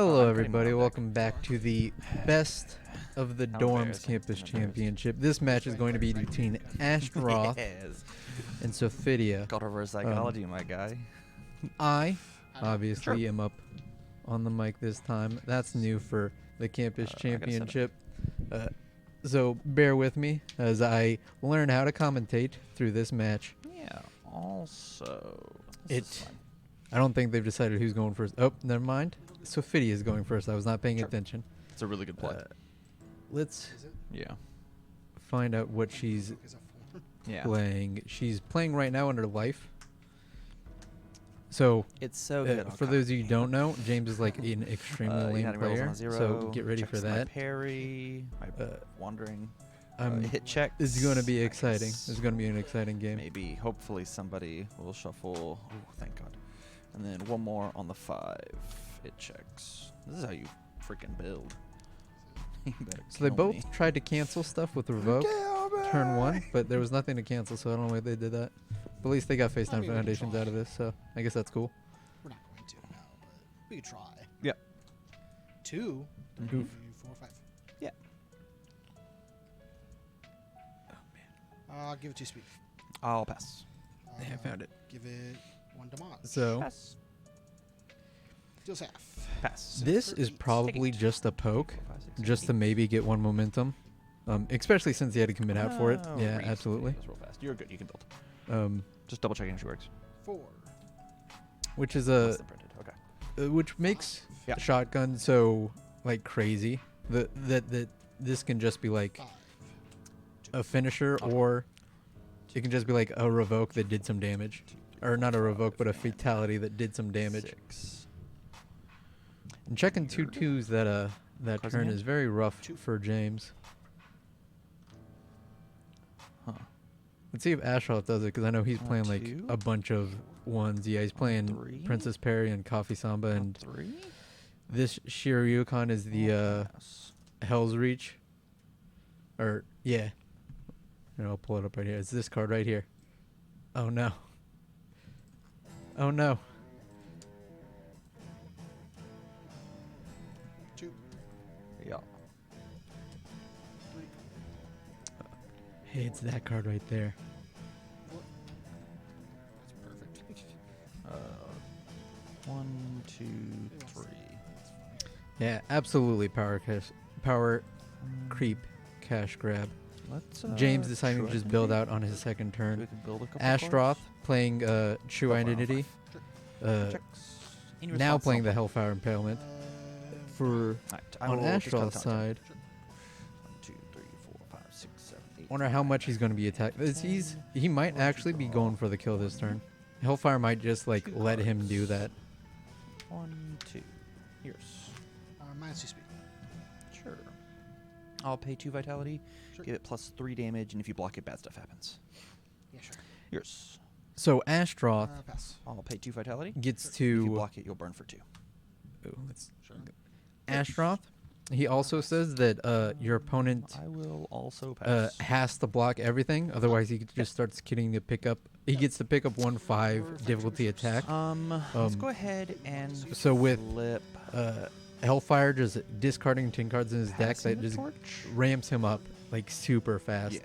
Hello everybody, welcome back to the Best of the Dorms Campus Championship. This match is going to be between Astaroth and Sophitia. Got over psychology, my guy. I obviously am up on the mic this time. That's new for the Campus Championship. So bear with me as I learn how to commentate through this match. Yeah, also... I don't think they've decided who's going first. Oh, never mind. Sophitia is going first. I was not paying attention. It's a really good play. Let's find out what she's playing. She's playing right now under life. So it's so good. For those of you who don't know, James is like an extremely lame player. So get ready for that. My parry, my wandering, hit check. This is going to be exciting. This is going to be an exciting game. Maybe, hopefully, somebody will shuffle. Oh, thank God. And then one more on the 5. It checks. This is how you freaking build. So they both tried to cancel stuff with revoke turn 1, but there was nothing to cancel, so I don't know why they did that. But at least they got FaceTime Foundations out of this, so I guess that's cool. We're not going to now, but we could try. Yep. 2, 3, 4, 5. Yeah. Oh man. Give it 2 speed. I'll pass. I found it. Give it 1 damage. So Pass. Deals half. Pass. This is probably just a poke, just to maybe get 1 momentum, especially since he had to commit out for it. Yeah, absolutely. Real fast. You're good. You can build. Just double checking if she works. 4. Which is which makes Yeah. shotgun so like crazy that this can just be like 5. a finisher, or it can just be like a revoke that did some damage, or not a revoke but a fatality that did some damage. 6. And checking 2 2s that turn is very rough for James. Huh. Let's see if Astaroth does it, because I know he's playing like 2. a bunch of ones. Yeah, he's playing 3. Princess Perry and Coffee Samba, and 3. this Shiryukan is the Hell's Reach. Or yeah, and I'll pull it up right here. It's this card right here. Oh no. Oh no. 2. Yeah. 3. Hey, it's that card right there. 4. That's perfect. 1, 2, 3. Yeah, absolutely power creep cash grab. Let's James deciding to just build out on his second turn. Astaroth playing True Identity. Now playing the Hellfire Impalement. For on Astaroth's side, 1, 2, 3, 4, 5, 6, 7, 8. wonder how much he's going to be attacked. He might actually be going for the kill this turn. Hellfire might just like let him do that. 1, 2. Yours. Minus 2 speed. Sure. I'll pay 2 vitality. Sure. Give it plus 3 damage, and if you block it, bad stuff happens. Yeah, sure. Yours. So Astaroth Pass. I'll pay 2 vitality. gets If you to block it, you'll burn for 2. Sure. Astaroth. He also says that your opponent I will also pass. has to block everything, otherwise he just starts getting to pick up. He gets to pick up 1/5 difficulty attack. Let's go ahead and So with flip. Hellfire just discarding 10 cards in his deck, Passing that the just torch? ramps him up like super fast. Yeah.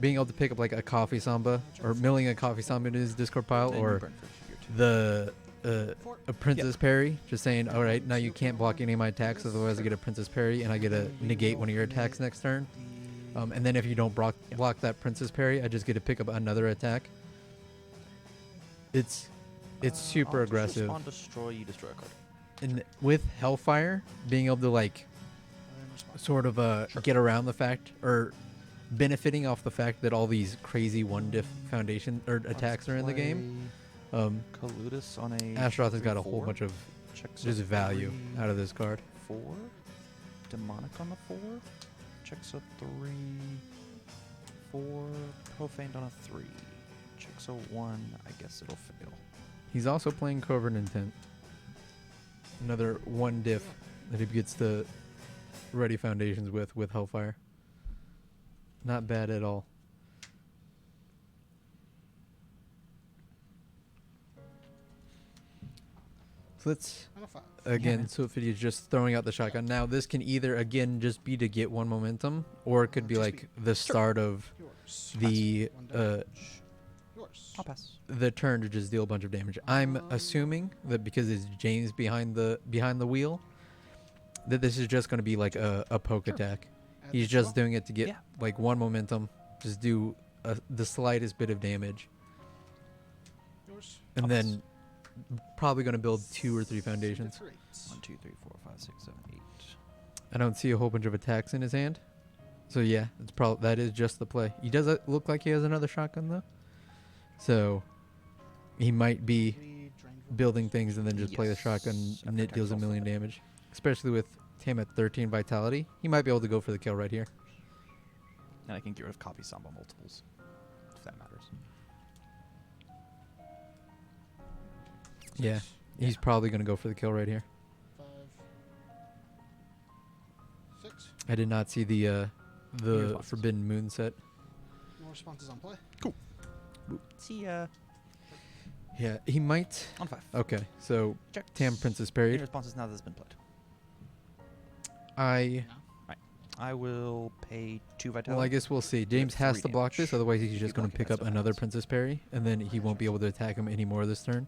Being able to pick up like a Coffee Samba, or milling a Coffee Samba in his discard pile, Then you or burn for your 2. a Princess Parry, just saying, all right, now you can't block any of my attacks, otherwise I get a Princess Parry and I get to negate one of your attacks next turn. And then if you don't block that Princess Parry, I just get to pick up another attack. It's super I'll just aggressive. respond, destroy, you destroy a card. And with Hellfire, being able to like sort of get around the fact, or benefiting off the fact that all these crazy 1-diff foundation or attacks are in the game, Coludus on a Astaroth has got a 3/4. whole bunch of Checks just a value 3, out of this card. 4. Demonic on the 4. Checks a 3. 4. Profaned on a 3. Checks a 1. I guess it'll fail. He's also playing Covert Intent. Another 1-diff that he gets to ready foundations with Hellfire. Not bad at all. let's On a 5. again. Sophitia is just throwing out the shotgun. Now this can either again just be to get one momentum, or it could be like the start of Yours. the One damage. Yours. I'll pass. the turn to just deal a bunch of damage. I'm assuming that because it's James behind the wheel, that this is just going to be like a poke attack. Add He's this just well. doing it to get Yeah. like one momentum, just do the slightest bit of damage, Yours. and I'll then probably going to build 2 or 3 foundations. 3. 1, 2, 3, 4, 5, 6, 7, 8. I don't see a whole bunch of attacks in his hand, so yeah, it's probably that is just the play. He does look like he has another shotgun though, so he might be 3 drained building things and then just play the shotgun Yes, and it after deals a tactical million flip. damage. Especially with Tam at 13 vitality, he might be able to go for the kill right here. And I can get rid of copy Samba multiples, if that matters. Yeah, Six. he's probably going to go for the kill right here. 5. 6. I did not see the responses. Forbidden Moon set. No responses on play. See ya. Yeah, he might. On 5. Okay, so Check. Tam Princess Any parried. responses now that it's been played. I I will pay 2 vitality. well, I guess we'll see. James has 3 to block this, damage. otherwise he's If just you going block to it, pick that up still another counts. Princess parry, and then he won't be able to attack him anymore this turn.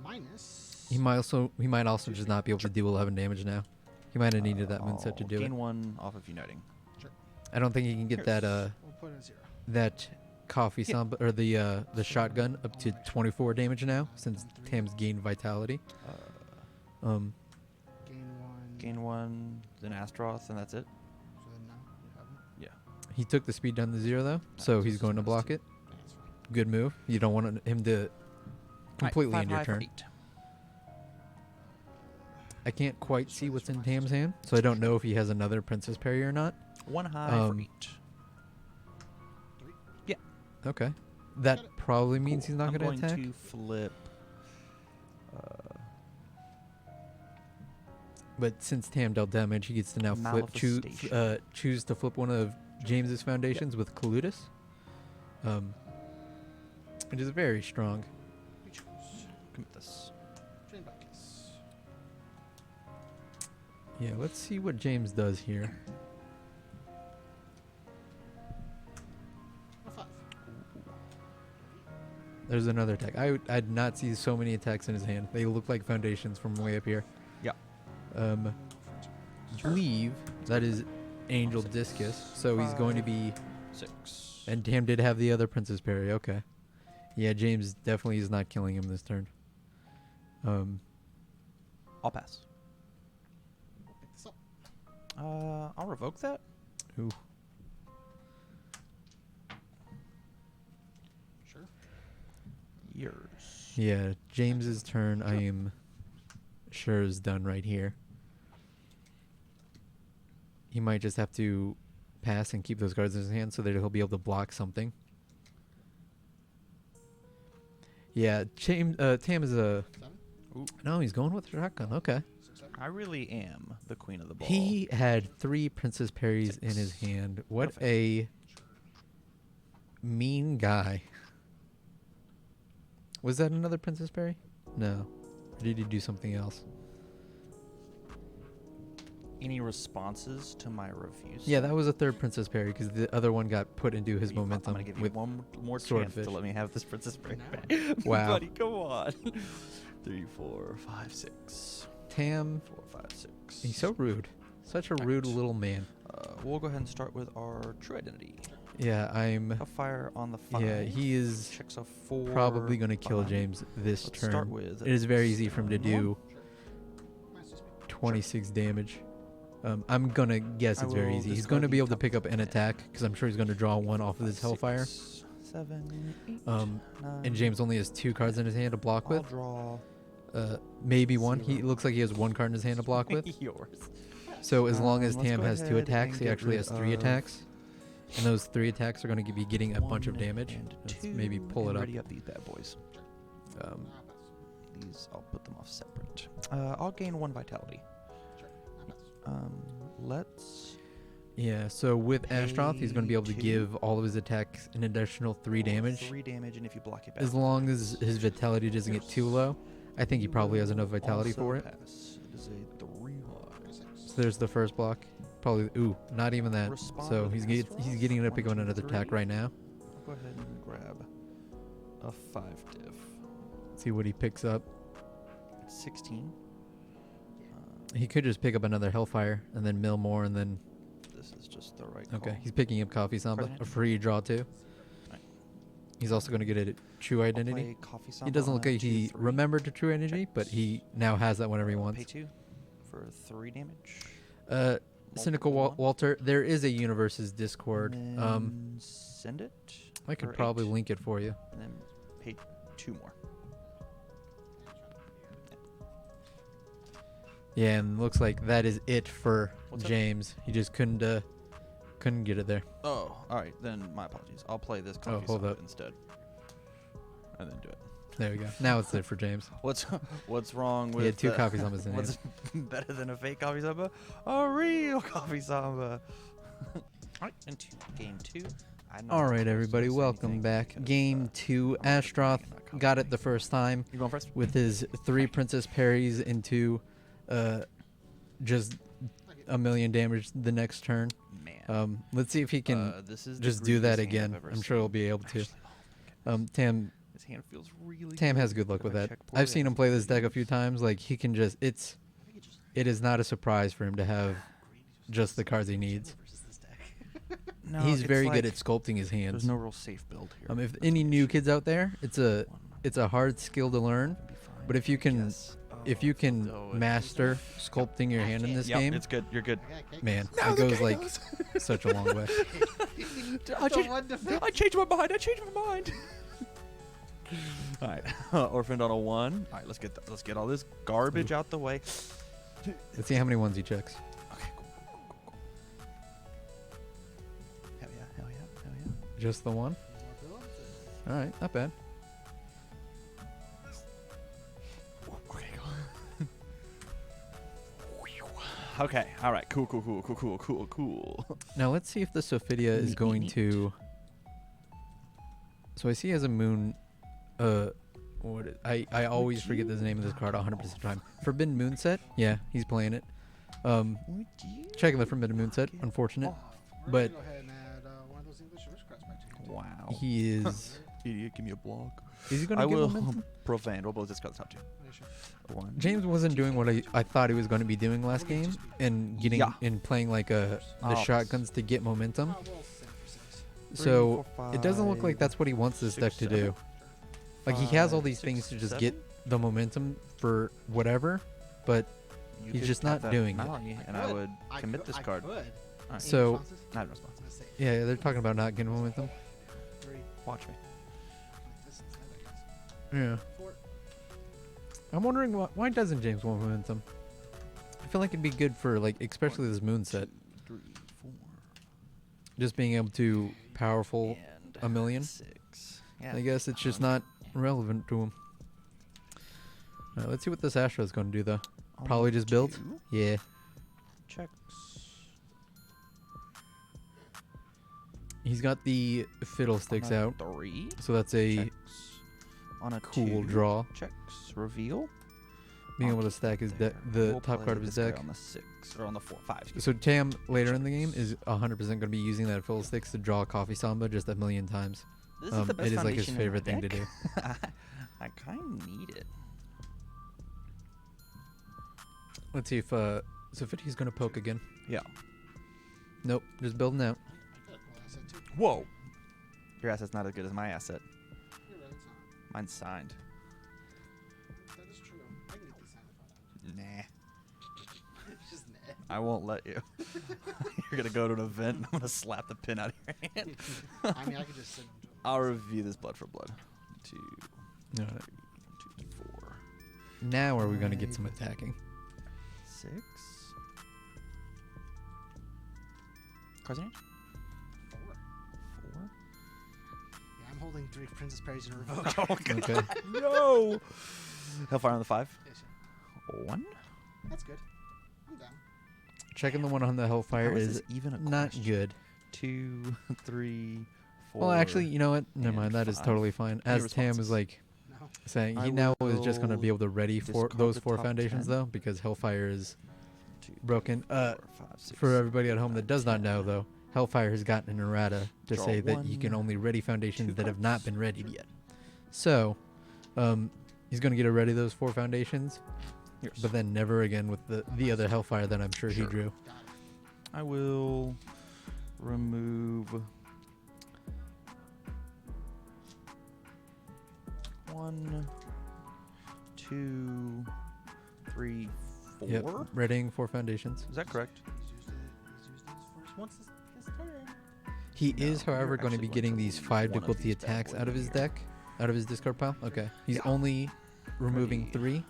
Minus. He might also just not be able to do 11 damage now. He might have needed that moonset to I'll do it. gain 1 off of uniting. I don't think he can get that We'll put it at 0. that coffee Yeah. samba or the shotgun up to 24 damage now since Tam's gained vitality. Uh, Gain 1. gain 1, then Astaroth, and that's it. So then now you have him. Yeah. He took the speed down to 0 though, so he's going to block it. Yeah, that's fine. Good move. You don't want him to completely end your turn. 8. I can't quite see what's in Tam's hand, so I don't know if he has another Princess Parry or not. 1 high for 8. Okay. That Got it. probably means he's not I'm going to attack. to flip. But since Tam dealt damage, he gets to now Manifestation. choose to flip one of James's foundations with Coludus. Which is very strong. We choose. Commit this. Drain buckets. Yeah, let's see what James does here. On a 5. There's another attack. I did not see so many attacks in his hand. They look like foundations from way up here. Yeah. Believe that is Angel Discus, so he's going to be. 6. And Tam did have the other Princess Parry. Okay. Yeah, James definitely is not killing him this turn. I'll pass. We'll pick this up. I'll revoke that. Ooh. Sure. Yours. Yeah, James's turn. I am sure is done right here. He might just have to pass and keep those cards in his hand so that he'll be able to block something. Yeah, Tam is a. 7. No, he's going with the shotgun. Okay. 6, 7. I really am the queen of the ball. He had 3 Princess Parries in his hand. What Perfect. a mean guy. Was that another Princess Parry? No. Or did he do something else? Any responses to my reviews? Yeah, that was a 3rd Princess Parry because the other one got put into his momentum I'm gonna give you with one more chance Swordfish. to let me have this princess break No. back. Wow. Buddy, come on. 3, 4, 5, 6. Tam. 4, 5, 6. He's so rude. Such a rude Right. little man. We'll go ahead and start with our true identity. Yeah, I'm. A fire on the 5. Yeah, he is Checks a 4. probably going to kill behind. James this Let's turn. start with It is very easy for him to do Minus 2 speed. 26 damage. I'm going to guess I it's very will easy. He's discard going to be the able to top pick up an 10. attack because I'm sure he's going to draw 1 off of this 5, Hellfire. 6, 7, 8, And 9. James only has 2 cards in his hand to block I'll with. draw Maybe 1. He 0. looks like he has 1 card in his hand to block with. yours. So as long as Let's Tam go has 2 ahead attacks, and he get actually rid has 3 of attacks. And those 3 attacks are going to be getting a bunch of 1 damage. and Let's 2, maybe pull and it up. ready up these bad boys. I'll pass. These I'll put them off separate. I'll gain 1 vitality. Sure. I'll pass. Let's. Yeah, so with Astaroth, he's going to be able to Pay 2. give all of his attacks an additional 3 damage. 3 damage, and if you block it back. As long as his vitality doesn't get too low. I think he probably has enough vitality Also for it. pass. It is a 3-1. So there's the first block. Probably, ooh, not even that. Respond So with he's Astaroth. getting to pick 1, on 2, another attack 3. right now. I'll go ahead and grab a 5 diff. See what he picks up. 16. He could just pick up another Hellfire and then mill more and then... This is just the right Okay, call. he's picking up Coffee Samba, President. a free draw too. Right. He's also going to get a True I'll Identity. play Coffee He Samba doesn't on look a like he 2/3. remembered the True Identity, but he now has that whenever he Pay wants. 2 for 3 damage. Cynical Multiple one. Walter, there is a UniVersus Discord. And then send it. I could for probably 8, link it for you. and then pay 2 more. Yeah, and looks like that is it for What's up? James. He just couldn't get it there. Oh, all right. Then my apologies. I'll play this Coffee hold Samba up. instead, and then do it. There we go. Now it's it for James. What's wrong with He had 2 the- Coffee Sambas in What's hand. better than a fake Coffee Samba? A real Coffee Samba. Alright, into game 2. All right, everybody, welcome back. Game 2. Astaroth got it the first time You going first? with his 3 Princess Parries into just a million damage the next turn. Man. Let's see if he can this is the just do that greediest hand again. I've ever I'm sure he'll be able to. Actually, oh my God. His hand feels really Tam good. has good luck If with I that. check I've board, seen him play this deck a few times. Like, he can just, it is not a surprise for him to have just the cards he needs. No, He's it's very good like at sculpting his There's hands. no real safe build here. If any new kids out there, it's a hard skill to learn, but if you can master sculpting your hand in this game, it's good. You're good. man, it goes like such a long way. I changed my mind. All right, orphaned on a 1. All right, let's get all this garbage out the way. Let's see how many ones he checks. Okay, cool. Hell yeah. Just the one? All right, not bad. Okay, go. Okay, all right, cool. Now let's see if the Sophitia is Neat, going neat. to. So I see he has a moon. I always forget the name of this card 100% of the time. Forbidden Moon set. Yeah, he's playing it. Checking the Forbidden Moon set. Unfortunate. But Go ahead and add one of those English aristocrats back to you. Wow. he is. Idiot, give me a block. Is he going I to get will momentum? profane. We'll both discuss top 2. Yeah, sure. 1. James wasn't doing what I thought he was going to be doing last game, and getting Yeah. and playing like the Oh. shotguns to get momentum. Oh, we'll send for 6. So 4, it doesn't look like 5, that's what he wants this 6, deck to 7. do. Like, he has all 5, these 6, things to just 7. get the momentum for whatever, but You He's could just tap not that doing it. Mallory, and I would commit this card. Could. Alright. So- Responses? Not response. Let's say yeah, they're talking about not getting momentum. 3. Watch me. This instead, I guess. Yeah. 4. I'm wondering why doesn't James want momentum? I feel like it'd be good for, like, especially this moon set. 2, 3, 4. Just being able to powerful And a million. 6. Yeah. I guess it's just not relevant to him. Let's see what this Astra is going to do, though. On Probably just build. 2. Yeah. Checks. He's got the fiddlesticks On a out, 3. so that's a Checks. On a cool 2. draw. Checks. Reveal. Being able to stack his There. the We'll top play card of his this guy deck. on the 6 or on the 4, 5. excuse So Tam later in the game is 100% going to be using that fiddlesticks to draw Coffee Samba just a million times. me. This is the best it is like his foundation in my favorite thing to deck. do. I kind of need it. Let's see if Sophitia's going to poke again. Yeah. Nope, just building out. I got a cool asset too. Whoa. Your asset's not as good as my asset. You're right, it's not. Mine's signed. That is true. I can get these signed if I want. Nah. It's just nah. I won't let you. You're going to go to an event and I'm going to slap the pin out of your hand. I mean, I could just send them to him. I'll review this blood for blood. 2, No, 2, 4, now are we going to get some attacking? 6. Cards in hand? 4. 4. Yeah, I'm holding 3 Princess Parries in a revoke. Oh, God. Okay. No. Hellfire on the 5. Yes, yeah. 1. That's good. I'm down. Checking the one on the Hellfire How is is this even a not question? good. 2, 3, 4. Well, actually, you know what? Never and mind. That is 5. totally fine. Any As Tam is responses? like, No. Saying I he now is just going to be will able to ready for discard those the 4 top foundations 10. though, because Hellfire is 2, broken. 4, 5, 6, For everybody at home 7, that does not 10. know though, Hellfire has gotten an errata to Draw say that you can 1, only ready 2 foundations that have not cards. been readied yet. So, he's going to get to ready those 4 foundations, Yours. but then never again with the other Hellfire that I'm sure he Sure. drew. Got it. I will remove 1, 2, 3, 4. Yep, readying 4 foundations. Is that correct? He's used his first once his turn. He No, is, however, you're going to be actually getting going to these lose 5 one of difficulty these bad attacks boys out of his here. deck, out of his discard pile. Okay, he's Yeah. only removing Ready. 3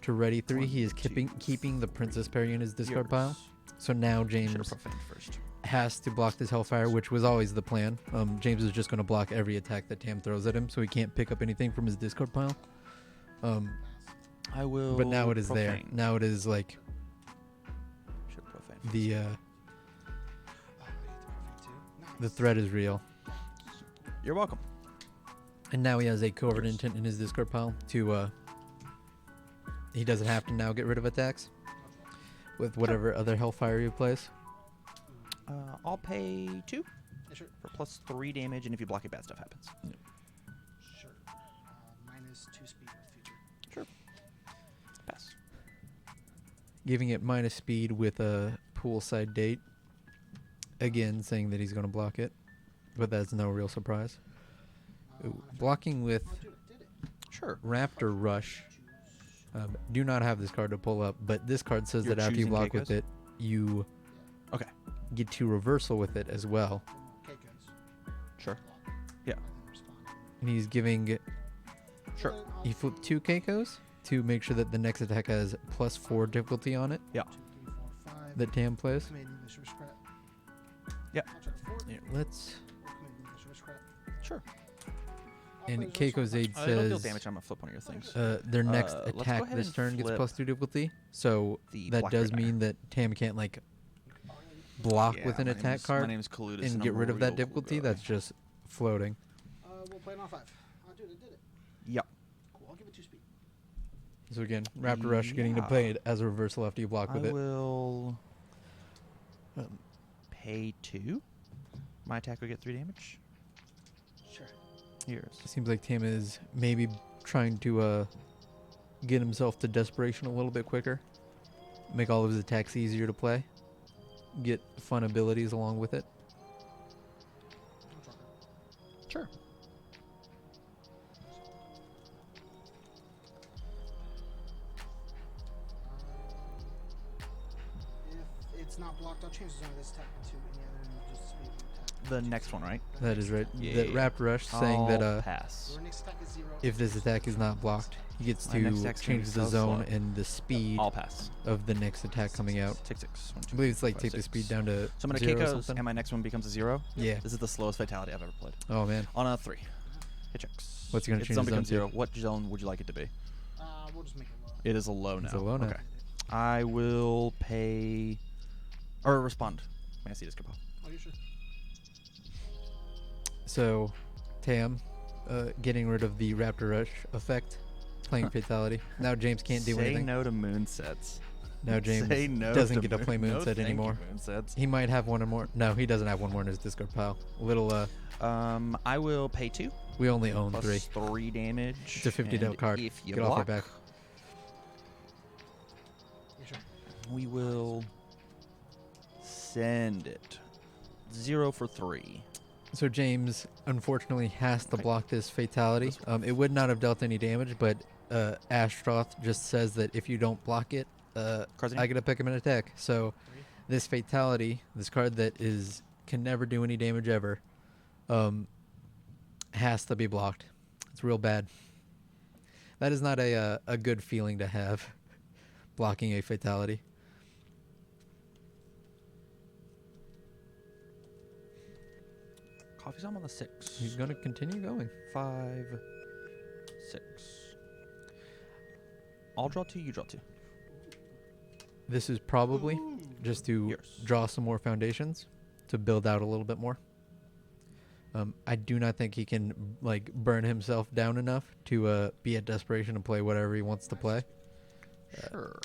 to ready 3. 1, He is 2, keeping the Princess Parry in his discard Yours. pile. So now Should have James profaned first. has to block this Hellfire, which was always the plan. James is just going to block every attack that Tam throws at him, so he can't pick up anything from his discard pile. I will. But now it is there. profane. Now it is like Should have profaned first. the Oh, I get the perfect too. the Nice. threat is real, You're welcome. and now he has a covert intent in his discard pile to. He doesn't have to now get rid of attacks with whatever other Hellfire he plays. I'll pay 2 Yeah, sure. for plus 3 damage, and if you block it, bad stuff happens. Sure. Minus 2 speed with future. Sure. Pass. Giving it minus speed with a poolside date. Again, saying that he's going to block it, but that's no real surprise. Ooh, blocking with Oh, dude, I did it. Sure. Raptor Rush. Do not have this card to pull up, but this card says You're that after you choosing block with Keikos? it, you Okay. get to reversal with it as well. Keikos. Sure. Block. Yeah. And then respond. And he's giving, Sure. Then I'll he flipped 2 Keikos to make sure that the next attack has plus 4 difficulty on it 2, 3, 4, 5. that Tam plays. Command English aristocrat. Yeah. I'll try to 4. Here, let's. Or command English aristocrat. Sure. I'll And play Keiko's reversal. aid It'll deal says damage. I'm gonna flip one of your things. their next let's go attack ahead this and turn gets flip plus 2 difficulty. So The that Black does Red mean that Tam can't like block Yeah, with an my attack name's- card My name's Kaludis, and I'm get a rid of real that cool difficulty. guy. That's just floating. We'll play it on 5. Oh, dude, I did it. Yep. Cool. I'll give it 2 speed. So again, Raptor Rush getting to Yeah. play it as a reversal after you block I with it. will pay 2. My attack will get 3 damage. Sure. Yours. Seems like Tam is maybe trying to get himself to desperation a little bit quicker. Make all of his attacks easier to play. Get fun abilities along with it. I'll drop it. Sure. If it's not blocked, I'll change the zone of this attack to any other and just speed attack. The next one, right? That is right. Yeah, That yeah. Raptor Rush saying that I'll pass. Your next attack is 0. if this attack is not blocked, he gets My next to attack's gonna be change the so zone slow. and the speed I'll pass. of the next attack coming out. Take 6. I believe it's like take the speed down to So I'm gonna 0 or Keikos, something. and my next one becomes a 0. Yeah. This is the slowest fatality I've ever played. Oh man. On a 3. Hit checks. What's it gonna Its change zone the zone becomes to? 0. What zone would you like it to be? We'll just make it low. It is a low now. It's a low now. Okay. I will pay or respond. May I see this pile? Oh, you sure? So, Tam, getting rid of the Raptor Rush effect, playing Fatality. Now James can't do Say anything. no to moon sets. Now James Say no doesn't to get to play no Moonset thank you, anymore. Moonsets. He might have one or more. No, he doesn't have one more in his discard pile. I will pay 2 We only own plus 3. 3 damage. It's a 50 and del card. If you Get off your block, back. You sure? we will send it 0 for 3. So James unfortunately has to Okay. block this Fatality. This one. It would not have dealt any damage, but Astaroth just says that if you don't block it, Cards in I hand? get to pick him an attack. So 3. this Fatality, this card that can never do any damage ever, has to be blocked. It's real bad. That is not a good feeling to have, blocking a Fatality. Coffee's on the 6. He's going to continue going. 5, 6. I'll draw 2. You draw 2. This is probably just to Yours. draw some more foundations to build out a little bit more. I do not think he can like burn himself down enough to be at desperation and play whatever he wants to play. Sure.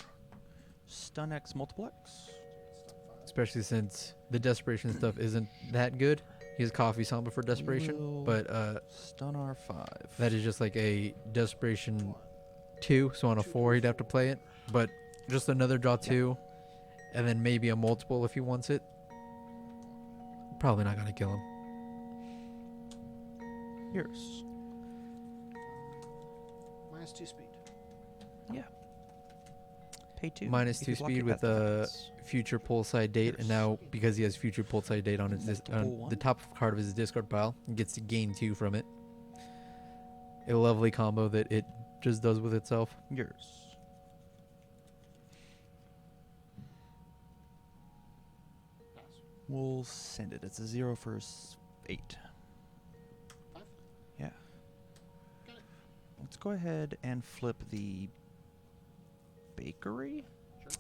Stun X multiplex. Especially since the desperation stuff isn't that good. He has Coffee Samba for desperation, but stun R5. that is just like a desperation 2. So on a 4 he'd have to play it, but just another draw 2, and then maybe a multiple if he wants it. Probably not gonna kill him. Yours. -2 speed. Yeah. Pay 2. Minus If 2 you block speed it, with that's a defense. future pull side date, and now because he has future pull side date on his Multiple on the one. top card of his discard pile, he gets to gain 2 from it. A lovely combo that it just does with itself. Yours. We'll send it. It's a 0 for 8. 5. Yeah. Got it. Let's go ahead and flip the bakery.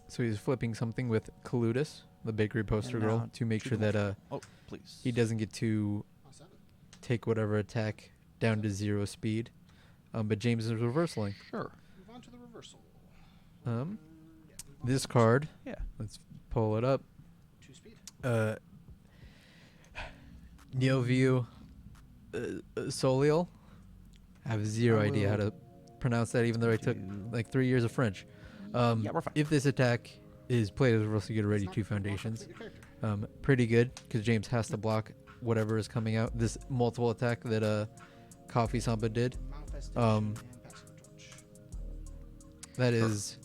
So he's flipping something with Kaludis, the bakery poster And girl, now to make shoot sure him that Oh, please. he doesn't get to On 7. take whatever attack down to 0 speed. But James is reversaling. Sure. Move on to the reversal. Um, Yeah, move on this to the card, Yeah. let's pull it up. 2 speed. Neoview Soliel. I have zero I idea how will to pronounce that, even though I took do- like 3 years of French. Yeah, we're fine. If this attack is played as reversal, you get It's already not 2 gonna block foundations. complete your character. Pretty good, because James has to block whatever is coming out. This multiple attack that Coffee Samba did, Manifestation um, and passing the torch. that is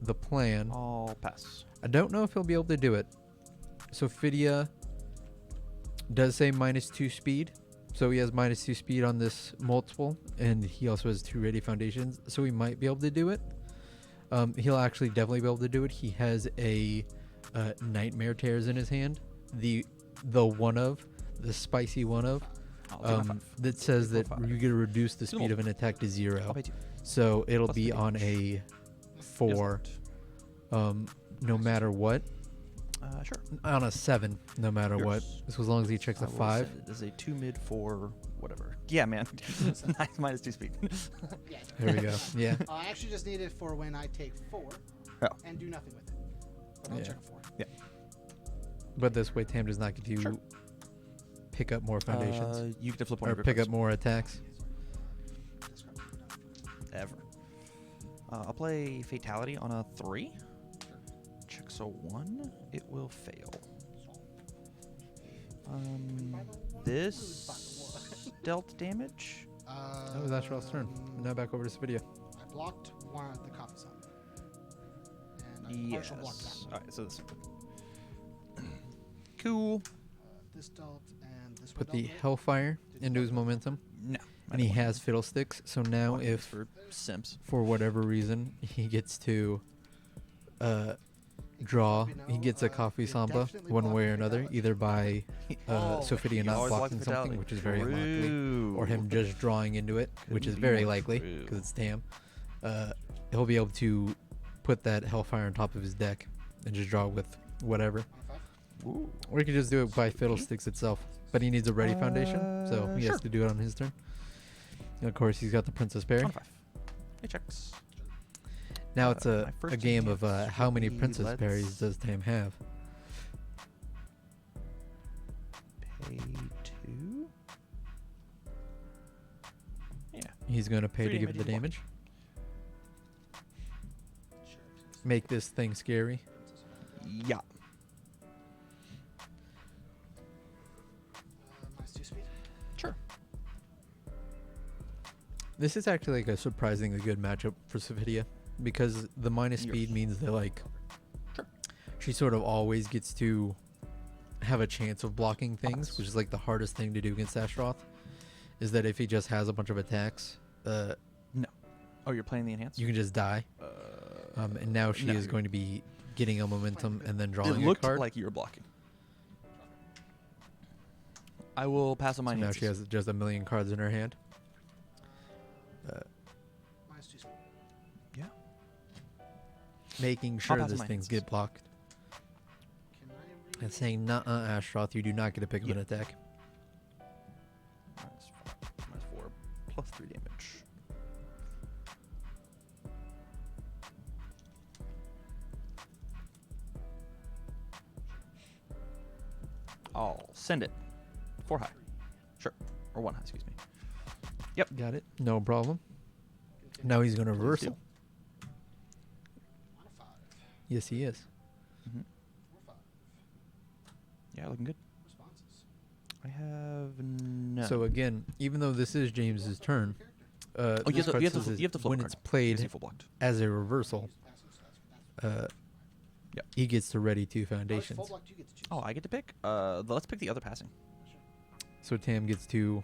the plan. I'll pass. I don't know if he'll be able to do it. Sophitia does say -2 speed, so he has -2 speed on this multiple, and he also has 2 ready foundations, so he might be able to do it. He'll actually definitely be able to do it. He has a Nightmare Tears in his hand, the one of, the spicy one of, I'll take my 5. that says Take that my 5. you get to reduce the speed of an attack to I'll 0. pay 2. So it'll Plus be the on damage. a 4, no matter what. Sure. On a 7, no matter what. Yours. So as long as he checks I a will 5. send it as a 2 mid 4 whatever. Yeah, man. Nice -2 speed. Yeah. There we go. Yeah. I actually just need it for when I take 4 Oh. and do nothing with it. But I'll Yeah. check a 4. But this way, Tam does not get to Sure. pick up more foundations. You get to flip one Or of your pick cards. up more attacks. Discard. Ever. I'll play Fatality on a 3. Checks a 1. It will fail. This dealt damage. That was Astaroth's turn. And now back over to Sophitia. I blocked one of the coffee sun. And I partial blocked that. Yes. Alright, so this. Cool. This dealt and this Put one the dealt with. Hellfire into his momentum. No. And he has Fiddlesticks. So now if, for Simps. for whatever reason, he gets to draw, he gets a Coffee Samba one way or another, either by Sophitia he not always blocking blocks something, Fatality. which is very unlikely, or him True. just drawing into it, which is Couldn't be very more likely true. because it's Tam. He'll be able to put that Hellfire on top of his deck and just draw with whatever. On a 5. Ooh. Or he could just do it by Fiddlesticks itself. But he needs a ready foundation, so he Sure. has to do it on his turn. And of course, he's got the Princess Berry. On a 5. It checks. Now it's my a first game of chance how would many be Princess let's- Berries does Tam have? Pay 2. Yeah. He's going to pay 3 to give it the damage damage. Sure. Make this thing scary. Yeah. -2 speed. Sure. This is actually like a surprisingly good matchup for Sophitia because the minus speed means that like Sure. she sort of always gets to have a chance of blocking things, Pass. which is like the hardest thing to do against Astaroth. Is that if he just has a bunch of attacks, Oh, you're playing the enhanced? you can just die. And now she no. is going to be getting a momentum and then It drawing a looked card. like you were blocking. I will pass on my So now she has just a million cards in her hand. -2 speed. Yeah. Making sure pass this on my things hands. get blocked. Can I And saying, "Nuh-uh, Astaroth, you do not get to pick up Yeah. an attack." plus 3 damage. I'll send it. 4 high. Sure. Or 1 high, excuse me. Yep. Got it. No problem. Now he's going to reversal. On a 5. Yes, he is. Mm-hmm. 4, 5. Yeah, looking good. Responses. I have none. So again, even though this is James's turn, you this card have to says flip when a it's card. played Full blocked. as a reversal, Yep. he gets to ready 2 Full foundations. block, you get to choose. Oh, I get to pick? Let's pick the other passing. So Tam gets to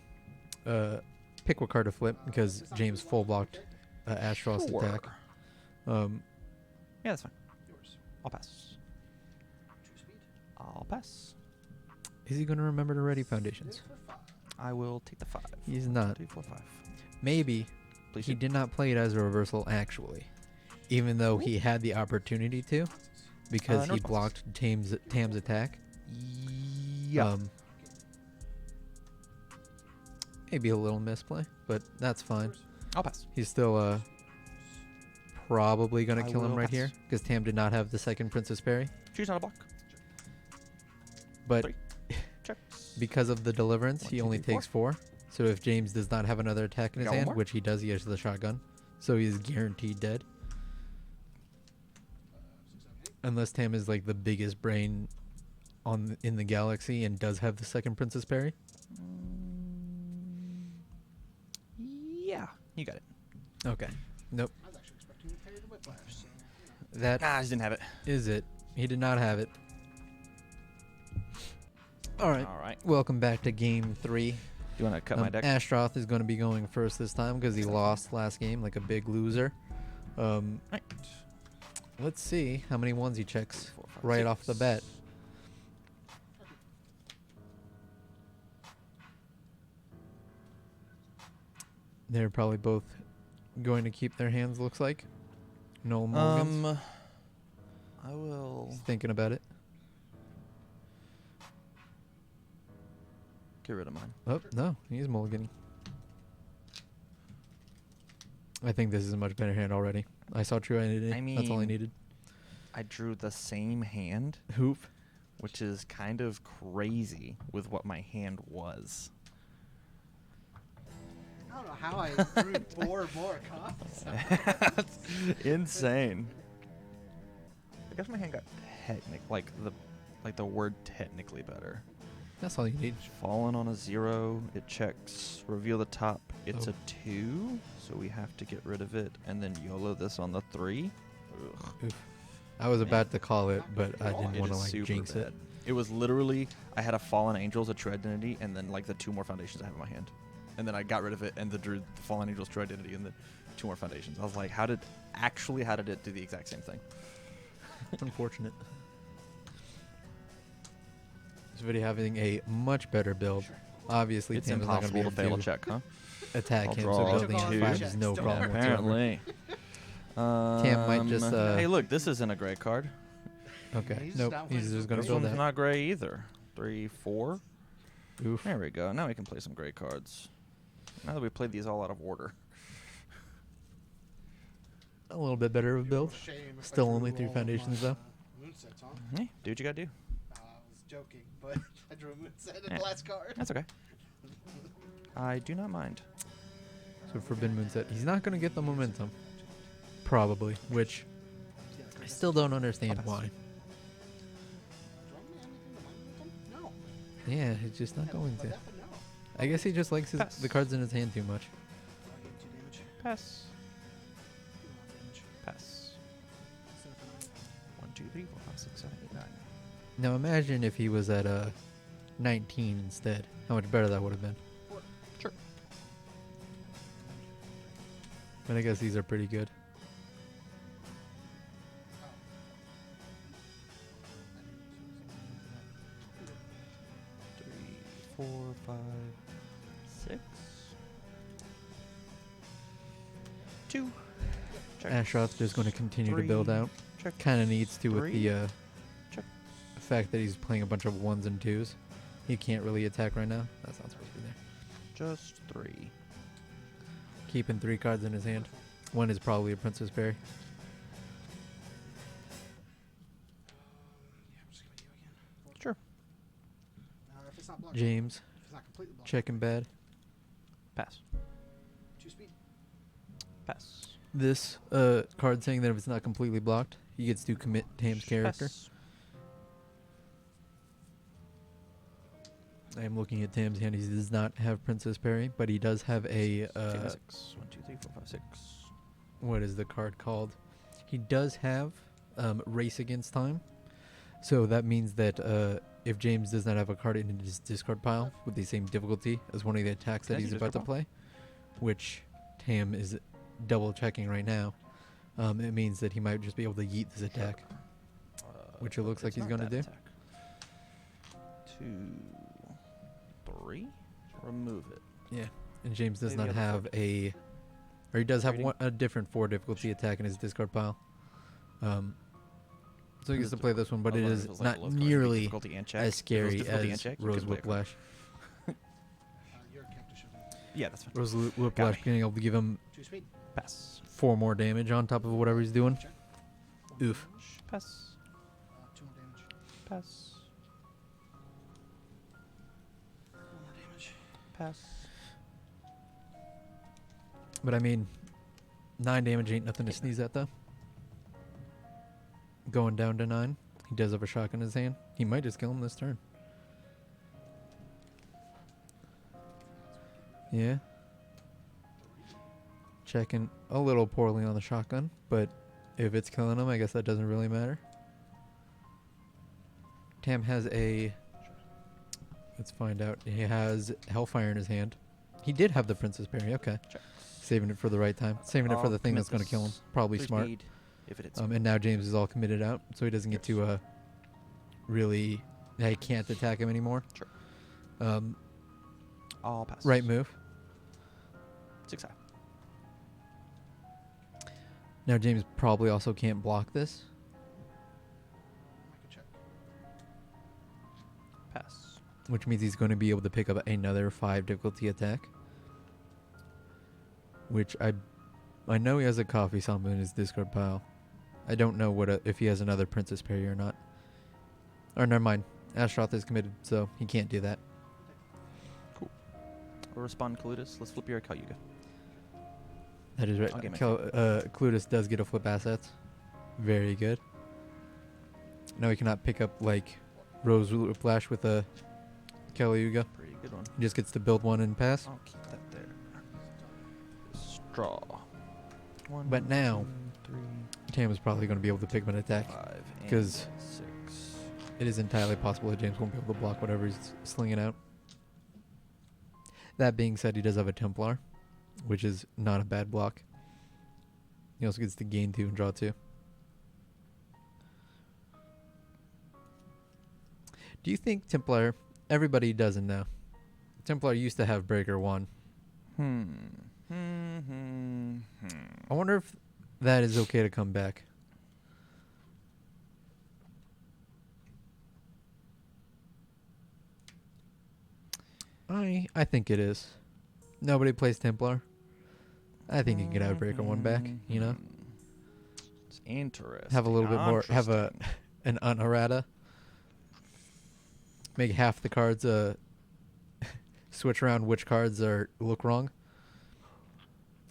pick what card to flip because James full blocked Astaroth's Sure. attack. Yeah, that's fine. Yours. I'll pass. True speed. I'll pass. Is he going to remember to ready foundations? For 5. I will take the 5. He's not. 3, 4, 5. Maybe Please he do. did not play it as a reversal actually, even though he had the opportunity to, because No he responses. blocked Tam's attack. Yeah. Maybe a little misplay, but that's fine. I'll pass. He's still probably going I to kill him will right here pass. because Tam did not have the second Princess Parry. Choose not a block. But 3. Checks. because of the deliverance, 1, he 2, only 3, takes 4. So if James does not have another attack in his Got one hand, more? which he does, he has the shotgun. So he's guaranteed dead. 6, 7, 8. Unless Tam is like the biggest brain in the galaxy and does have the second Princess Parry. Yeah, you got it. Okay. Nope. I was actually expecting to parry the whiplash, so, you know. That I just didn't have it. is it. He did not have it. All right. All right. Welcome back to game 3. Do you want to cut my deck? Astaroth is going to be going first this time because he lost last game like a big loser. Right. Let's see how many ones he checks 4, 5, right off the 6. bat. They're probably both going to keep their hands, looks like. No mulligans. I will He's thinking about it. get rid of mine. Oh, no, he's mulliganing. I think this is a much better hand already. I saw true identity. That's all I mean- needed. I drew the same hand, Hoop. which is kind of crazy with what my hand was. I don't know how I drew 4 more copies. That's insane. I guess my hand got like the word technically better. That's all you need. Fallen on a 0, it checks. Reveal the top, it's Oh. a 2, so we have to get rid of it, and then YOLO this on the 3. Ugh. Oof. I was about to call it, but I It didn't want to is like super jinx bad. it. It was literally, I had a Fallen Angels, a True Identity, and then like the 2 more foundations I have in my hand. And then I got rid of it, and the Fallen Angels, True Identity, and the 2 more foundations. I was like, how did it do the exact same thing? Unfortunate. This video having a much better build. Obviously, It's Tam is not going to be impossible able to fail a check, huh? attack I'll him, draw so building on two 5 is checks, no don't problem worry. whatsoever. Apparently. Tam might just, Hey, look, this isn't a gray card. Okay, He's nope, not he's winning. just going to This build one's that. not gray either. 3, 4. Oof. There we go. Now we can play some gray cards. Now that we played these all out of order. A little bit better of a build. Shame if I Still drew only 3 all of foundations, my, though. Moonsets, huh? Hey, do what you gotta do. I was joking, but I drew a moonset in Yeah. the last card. That's okay. I do not mind. So Forbidden Moonset, he's not going to get the momentum. Probably, which I still don't understand why. No. Yeah, he's just not going to. No. I guess he just likes Pass. the cards in his hand too much. 2 damage. Pass. 2 damage. Pass. 1, 2, 3, 4, 5, 6, 7, 8, 9. Now imagine if he was at 19 instead. How much better that would have been. Sure. But I guess these are pretty good. Three, 4, 5, 6. 2. Check. Astaroth just going to continue to build 3. out. Check. Kind of needs to with 3. the Check. fact that he's playing a bunch of 1s and 2s. He can't really attack right now. That's not supposed to be there. Just 3. keeping 3 cards in his hand. One is probably a Princess Berry. Yeah, I'm just gonna you again. Sure. If it's not blocked, James, if it's not completely blocked, checking bad. Pass. 2 speed. Pass. This card saying that if it's not completely blocked, he gets to commit Tam's character. Pass. I am looking at Tam's hand. He does not have Princess Berry, but he does have a 6. 1, 2, 3, 4, 5, 6. what is the card called? He does have Race Against Time. So that means that if James does not have a card in his discard pile with the same difficulty as one of the attacks that Can I he's see about to discard play, which Tam is double checking right now, it means that he might just be able to yeet this attack, which it looks like he's going to do. 2, 3. Remove it. Yeah, and James does Maybe not other have a, or he does have Rating? a different 4 difficulty attack in his discard pile. So he gets to Is it play this one, but it I wonder is if it's like not a low card, it'd be nearly difficulty and check. as If it was scary difficulty and as check, you Rose could play a card. Whiplash. You're kept to shove Yeah, that's fine. Rose Whiplash me. being able to give him 2 speed. Pass. 4 more damage on top of whatever he's doing. Check. 1 Oof. damage. Pass. 2 more damage. Pass. 1 more damage. Pass. But I mean, 9 damage ain't nothing to sneeze at, though. Going down to 9. He does have a shotgun in his hand. He might just kill him this turn. Yeah. Checking a little poorly on the shotgun, but if it's killing him, I guess that doesn't really matter. Tam has a... Let's find out. He has Hellfire in his hand. He did have the Princess Berry. Okay. Check. Saving it for the right time. Saving it for the thing that's going to kill him. Probably 3 smart. speed, if it hits. And now James is all committed out, so he doesn't get to really... He can't attack him anymore. Sure. Um, I'll pass. right move. 6 high. Now James probably also can't block this. I could check. Pass. Which means he's going to be able to pick up another 5 difficulty attack. Which I know he has a coffee something in his discard pile. I don't know what if he has another Princess Berry or not. Or never mind. Astaroth is committed, so he can't do that. Cool. We'll respond, Kaludis. Let's flip your Kalyuga. That is right. I'll get my Clutus does get a flip assets. Very good. Now he cannot pick up like Rose Whiplash with a Kalyuga. Pretty good one. He just gets to build one and pass. I'll keep that there. Straw. 1, But now 2, 3, Tam is probably going to be able to pick up an attack. 5, and 'Cause 6. It is entirely possible that James won't be able to block whatever he's slinging out. That being said, he does have a Templar, which is not a bad block. He also gets to gain 2 and draw 2. Do you think Templar... Everybody doesn't know. Templar used to have Breaker 1. I wonder if that is okay to come back. I think it is. Nobody plays Templar. I think you can get out Breaker 1 back, you know? It's interesting. Have a little bit more, have an unerrata. Make half the cards switch around which cards look wrong.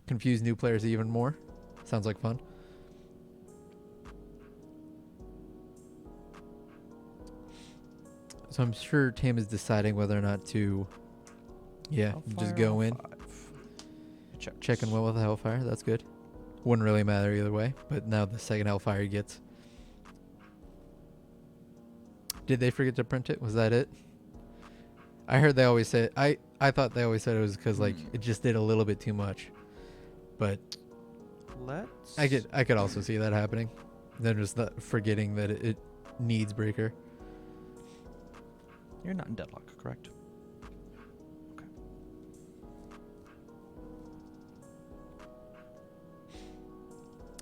Confuse new players even more. Sounds like fun. So I'm sure Tam is deciding whether or not to, just go in. Checking well with the Hellfire. That's good. Wouldn't really matter either way. But now the second Hellfire he gets. Did they forget to print it? Was that it? I heard they always say... I thought they always said it was because like it just did a little bit too much. But I could also see that happening. They're just not forgetting that it needs Breaker. You're not in deadlock, correct? Okay.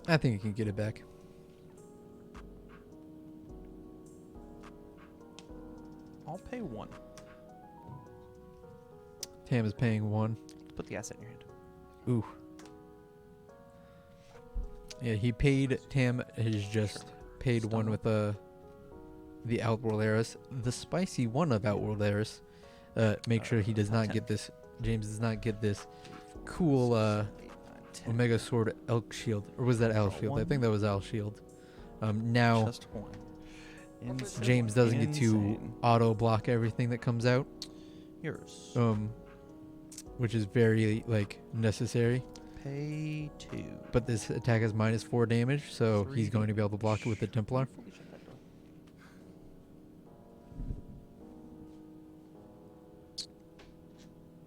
I think you can get it back. I'll pay 1. Tam is paying 1. Put the asset in your hand. Ooh. Yeah, he paid. Tam has just paid one Stumble. with the Outworld Heiress, the spicy one of Outworld Heiress. Make sure he does top not 10. get this. James does not get this cool 8, 9, 10. Omega Sword Elk Shield, or was that Owl Draw Shield? I one. think that was Owl Shield. Now Just one. Insane. James doesn't get to Insane. auto block everything that comes out, Yours. which is very like necessary. Pay 2. But this attack has -4 damage, so he's 3 going to be able to block it with the Templar. Fully shut that door.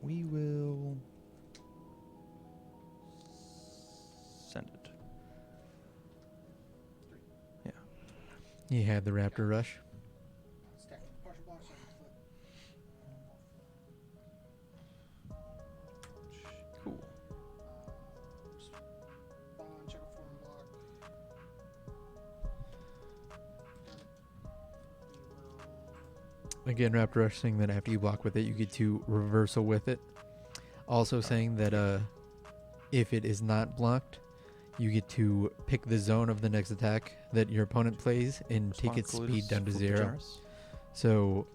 We will send it. Yeah. He had the Raptor Rush. Stack partial blocks on the flip. Cool. Bond, check a form block. Again, Raptor Rush saying that after you block with it, you get to reversal with it. Also saying that if it is not blocked, you get to pick the zone of the next attack that your opponent plays and take its speed down to 0. So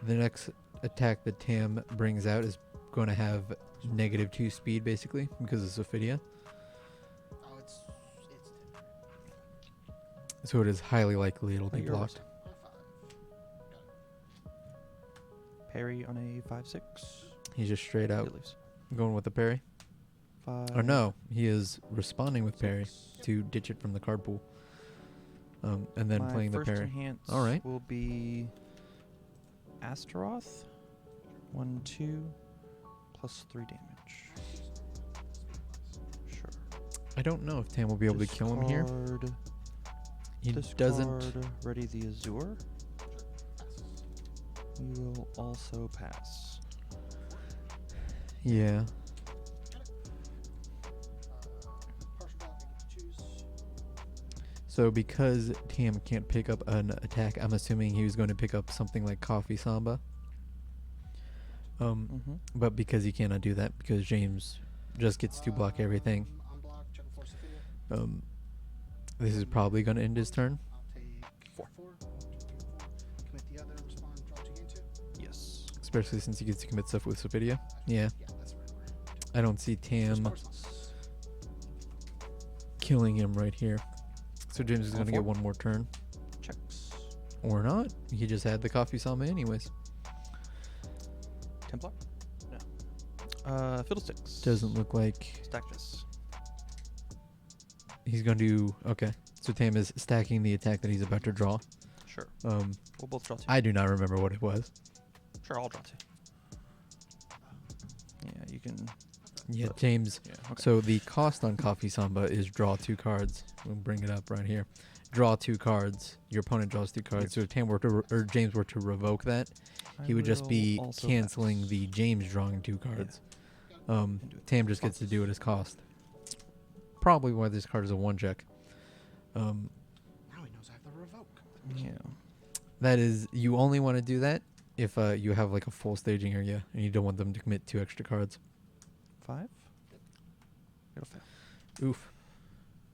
the next attack that Tam brings out is going to have -2 speed basically because of Sophitia. Oh, it's So it is highly likely it'll be You're blocked. Parry on a 5/6. He's just straight out It leaves. going with the parry. 5. Or no, he is responding with parry to ditch it from the card pool. And then My playing the first parry. enhance All right. will be Astaroth. 1, 2, plus 3 damage. Sure. I don't know if Tam will be able to kill him here. Discard- He discard, doesn't. Ready the Azure. We will also pass. Yeah. partial block, I get to choose. So because Tam can't pick up an attack, I'm assuming he was going to pick up something like Coffee Samba. But because he cannot do that, because James just gets to block everything, Unblock, check a force Sophitia. this is probably going to end his turn. I'll take 4. 4. Commit the other, respond, draw 2, gain 2. Yes. Especially since he gets to commit stuff with Sophitia. Yeah. Yeah, that's right. I don't see Tam killing him right here. So James is All going to get 4? one more turn. Checks. Or not. He just had the Coffee Samba anyways. Templar? No. Fiddlesticks. Doesn't look like Stack this. he's going to do... Okay. So Tam is stacking the attack that he's about to draw. Sure. We'll both draw 2. I do not remember what it was. Sure, I'll draw 2. Yeah, you can. Yeah, But- James. Yeah. Okay. So the cost on Coffee Samba is draw 2 cards. We'll bring it up right here. Draw 2 cards. Your opponent draws 2 cards. So if Tam were to or James were to revoke that, he would just be canceling the James drawing 2 cards. Tam just gets to do it as cost. Probably why this card is a 1 check. Now he knows I have the revoke. Yeah. That is, you only want to do that if you have like a full staging area and you don't want them to commit 2 extra cards. 5. It'll fail. Oof.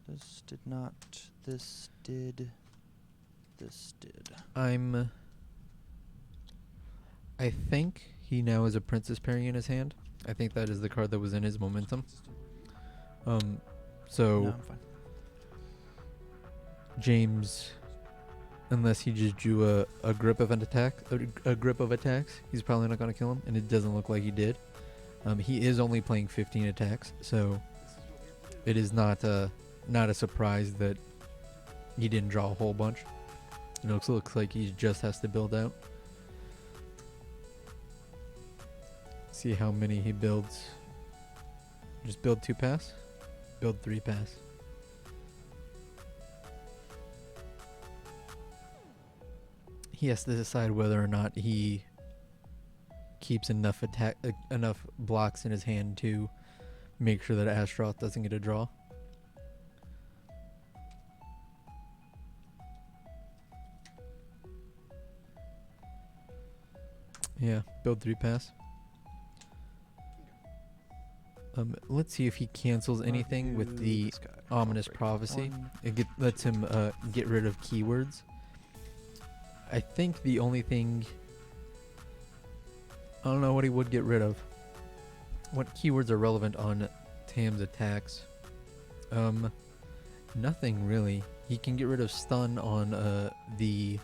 This did not. This did. This did. I think he now has a Princess Parry in his hand. I think that is the card that was in his momentum. So No, I'm fine. James, unless he just drew a grip of an attack, a grip of attacks, he's probably not going to kill him, and it doesn't look like he did. He is only playing 15 attacks, so it is not a surprise that he didn't draw a whole bunch. It looks like he just has to build out. See how many he builds. Just build 2 pass, build 3 pass. He has to decide whether or not he keeps enough enough blocks in his hand to make sure that Astaroth doesn't get a draw. Yeah, build 3 pass. Let's see if he cancels anything with the This guy. ominous Break prophecy. one. It lets him get rid of keywords. I think the only thing... I don't know what he would get rid of. What keywords are relevant on Tam's attacks? Nothing really. He can get rid of stun on the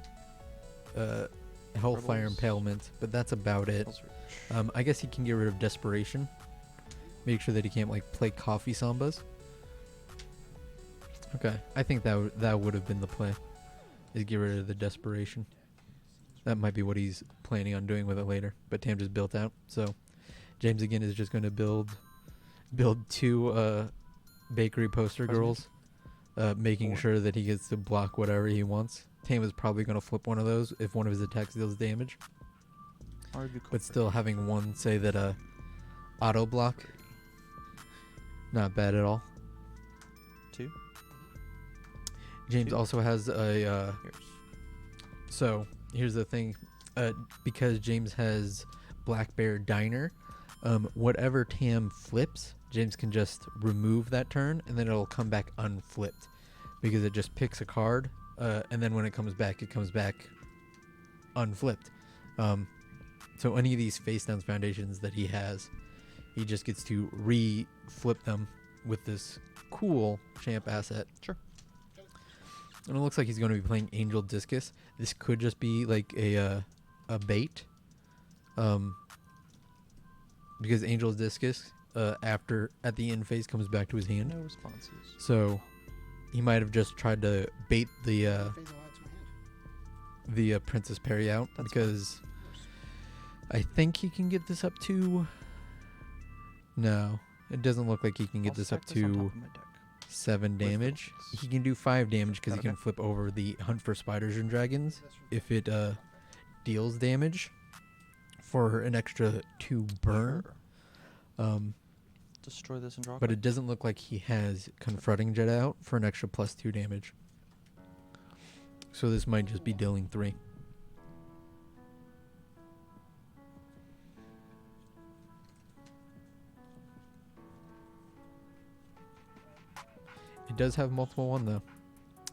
Hellfire Rebels. Impalement, but that's about it. Rebels Reach. I guess he can get rid of Desperation. Make sure that he can't like play coffee sambas. Okay, I think that would have been the play. Is get rid of the Desperation. That might be what he's planning on doing with it later. But Tam just built out, so James again is just going to build 2 bakery poster girls, making 4. sure that he gets to block whatever he wants. Tam is probably going to flip one of those if one of his attacks deals damage. But still having one say that auto block, not bad at all. 2. James 2. also has a Here's. so here's the thing, because James has Black Bear Diner, whatever Tam flips, James can just remove that turn and then it'll come back unflipped because it just picks a card, and then when it comes back unflipped. So any of these face downs foundations that he has, he just gets to re-flip them with this cool champ asset. Sure. And it looks like he's going to be playing Angel Discus. This could just be like a bait, because Angel's Discus at the end phase comes back to his hand. No responses. So he might have just tried to bait the Phase I'll add to my hand. Princess Perry out. That's because I think he can get this up to... No, it doesn't look like he can get I'll this up stack this on to top of my deck. 7 With damage. Phillips. He can do 5 damage because he That can okay? flip over the Hunt for Spiders and Dragons That's from if it deals damage for an extra 2 burn. Sure. Destroy this and draw. a But card. it doesn't look like he has Confronting Jet out for an extra +2 damage. So this might just be dealing 3. It does have multiple 1 though.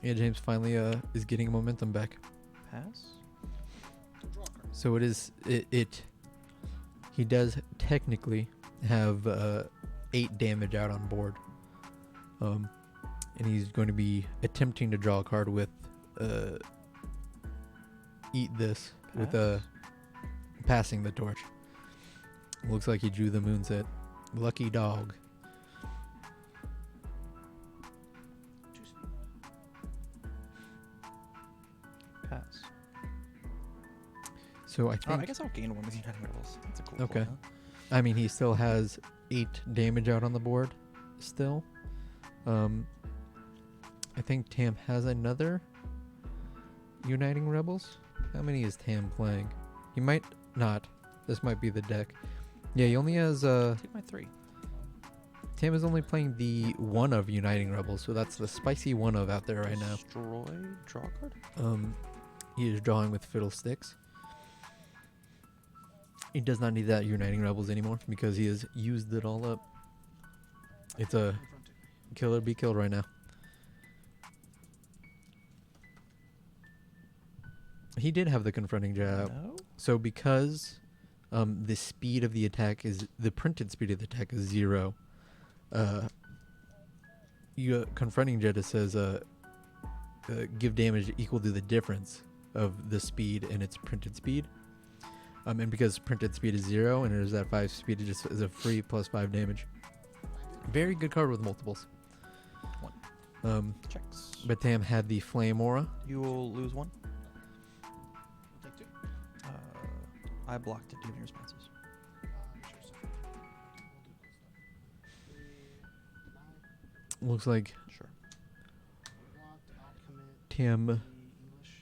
Yeah, James finally is getting momentum back. Pass. Draw a card. So it is he does technically have 8 damage out on board. And he's going to be attempting to draw a card with Eat This with Pass. Passing the Torch. Looks like he drew the moonset. Lucky dog. Two speed. Pass. So I Oh, think I guess I'll gain 1 with United Rebels. That's a cool. Okay. Play, huh? I mean he still has 8 damage out on the board still. I think Tam has another Uniting Rebels. How many is Tam playing? He might not. This might be the deck. Yeah, he only has Take my 3. Tam is only playing the 1 of Uniting Rebels, so that's the spicy 1 of out there right now. Destroy. Draw a card. He is drawing with Fiddlesticks. He does not need that Uniting Rebels anymore because he has used it all up. It's a Confronting. kill or be killed right now. He did have the Confronting Jet out. No. So because the speed of the attack is... The printed speed of the attack is 0. Confronting Jet, it says give damage equal to the difference of the speed and its printed speed. And because printed speed is 0 and it is at 5 speed, it just is a free +5 damage. Very good card with multiples. 1. Checks. But Tam had the Flame Aura. You will lose 1. We'll take 2. I blocked it. Do you have any responses? Sure, so we'll do cool stuff. 9. Looks like Sure. Blocked. I'll commit. Tam... the Does English.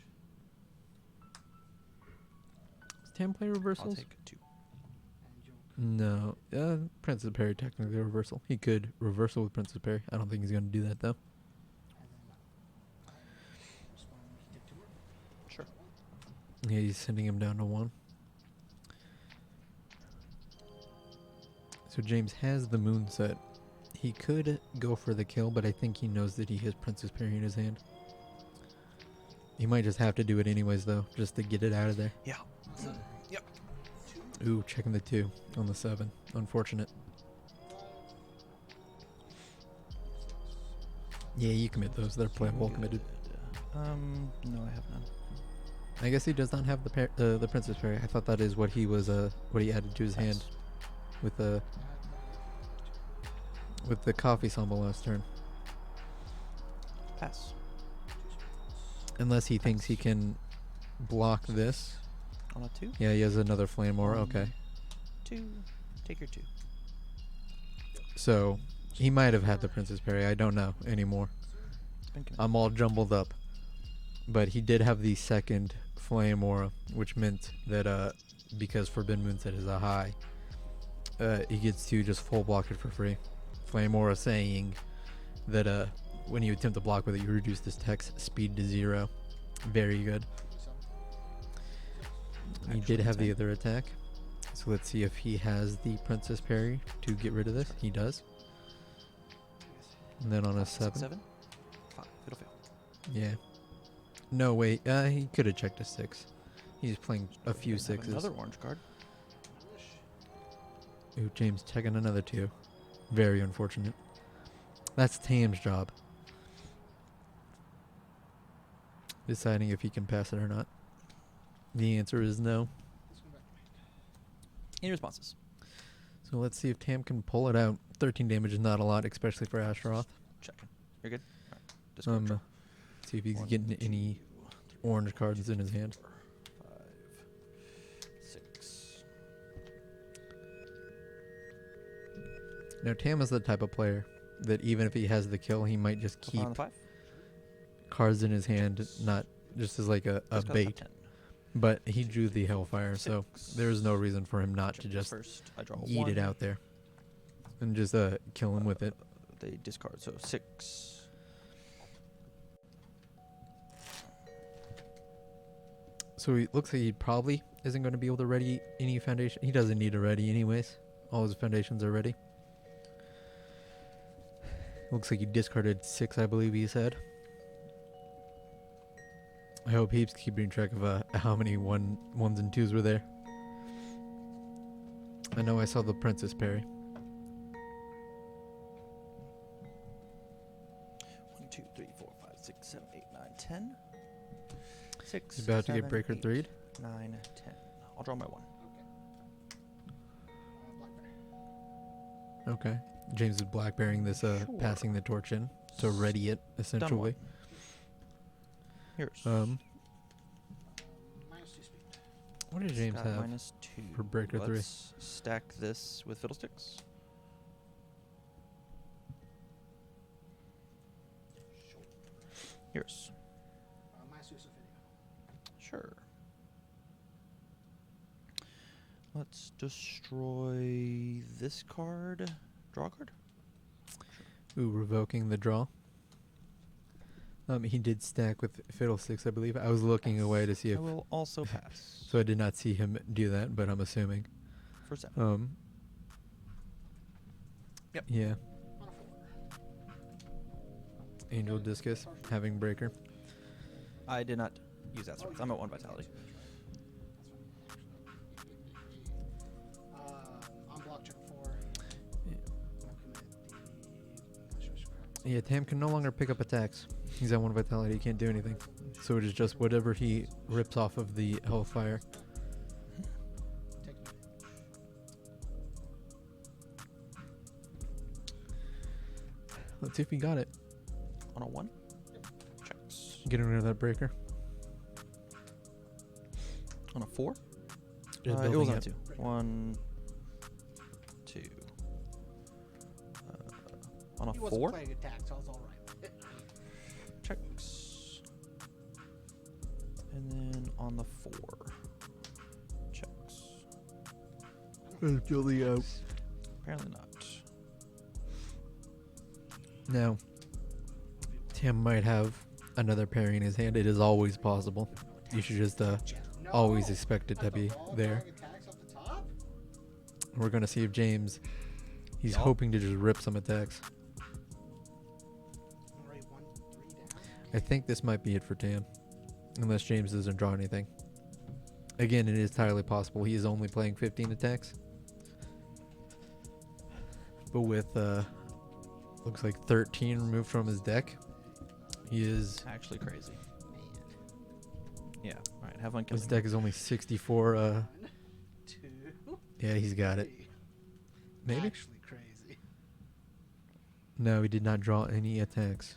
Tam play I'll reversals? take 2. And you'll No. Princess Perry technically a reversal. He could reversal with Princess Perry. I don't think he's going to do that though. and then respond. You can take 2 more. Sure. Yeah, he's sending him down to 1. So So James has the moon set. He could go for the kill, but I think he knows that he has Princess Parry in his hand. He might just have to do it anyways, though, just to get it out of there. Yeah. Yep. Ooh, checking the 2 on the 7. Unfortunate. Yeah, you commit those. They're playable committed. No, I have none. I guess he does not have the Princess Parry. I thought that is what he was what he added to his hand with the coffee samba last turn. Pass. Unless he thinks he can block this. On a 2. Yeah, he has another flame aura. Okay. 2. Take your 2. So he might have had the Princess Parry. I don't know anymore. It's been I'm all jumbled up. But he did have the second flame aura, which meant that because Forbidden Moonset is a high, he gets to just full block it for free. Flame aura saying that when you attempt to block with it, you reduce this text speed to 0. Very good. He did have the other attack. So let's see if he has the Princess Parry to get rid of this. He does. And then on a 7. 7. 5. It'll fail. Yeah. No, wait. He could have checked a 6. He's playing a few Have 6s. Another orange card. Ooh, James checking another 2. Very unfortunate. That's Tam's job. Deciding if he can pass it or not. The answer is no. Any responses? So let's see if Tam can pull it out. 13 damage is not a lot, especially for Astaroth. Checking. You're good? Alright. Discard draw. See if he's 1, getting 2, any orange cards in his hand. 5, 6. Now Tam is the type of player that even if he has the kill, he might just keep On the 5. cards in his hand, not just as like a Discard bait. 10. But he drew the Hellfire, so 6. there's no reason for him not to Check just first. I draw eat 1. it out there and just kill him with it. They discard, so 6. So he looks like he probably isn't going to be able to ready any foundation. He doesn't need to ready anyways. All his foundations are ready. Looks like he discarded 6, I believe he said. I hope he's keeping track of how many 1s and 2s were there. I know I saw the Princess Parry. 1, 2, 3, 4, 5, 6, 7, 8, 9, 10. 6. He's about to get 7, breaker 8, 3'd. 9, 10. I'll draw my 1. Okay. James is blackberrying this, passing the torch in to ready it, essentially. Here's. -2 speed. What did James have -2 for breaker 3? Let's stack this with fiddlesticks. Here's. -2 Sophitia. Sure. Let's destroy this card. Draw a card. Ooh, revoking the draw. He did stack with fiddlesticks, I believe. I was looking away to see I if, will also pass. so I did not see him do that, but I'm assuming. For 7. Yep. Yeah. Angel Discus, having breaker. I did not use that strength. I'm at 1 vitality. On block check 4. Yeah. I'll commit the. Yeah, Tam can no longer pick up attacks. He's at 1 vitality, he can't do anything. So it is just whatever he rips off of the Hellfire. Take Let's see if he got it. On a 1. Checks. Getting rid of that breaker. On a 4. Just It building was on up. 2. 1, 2. On a He wasn't 4. playing attack, so I was all right. Checks. And then on the 4. Checks. Building up. Apparently not. Now, Tam might have another parry in his hand. It is always possible. You should just always expect it to be there. We're going to see if James He's Yup. hoping to just rip some attacks. Already 1-3 down. I think this might be it for Tam. Unless James doesn't draw anything. Again, it is entirely possible he is only playing 15 attacks. But with, looks like 13 removed from his deck, he is... Actually crazy. Yeah. All right. Have fun killing. His deck is only 64, 2. yeah, he's got it. Maybe? Actually crazy. No, he did not draw any attacks.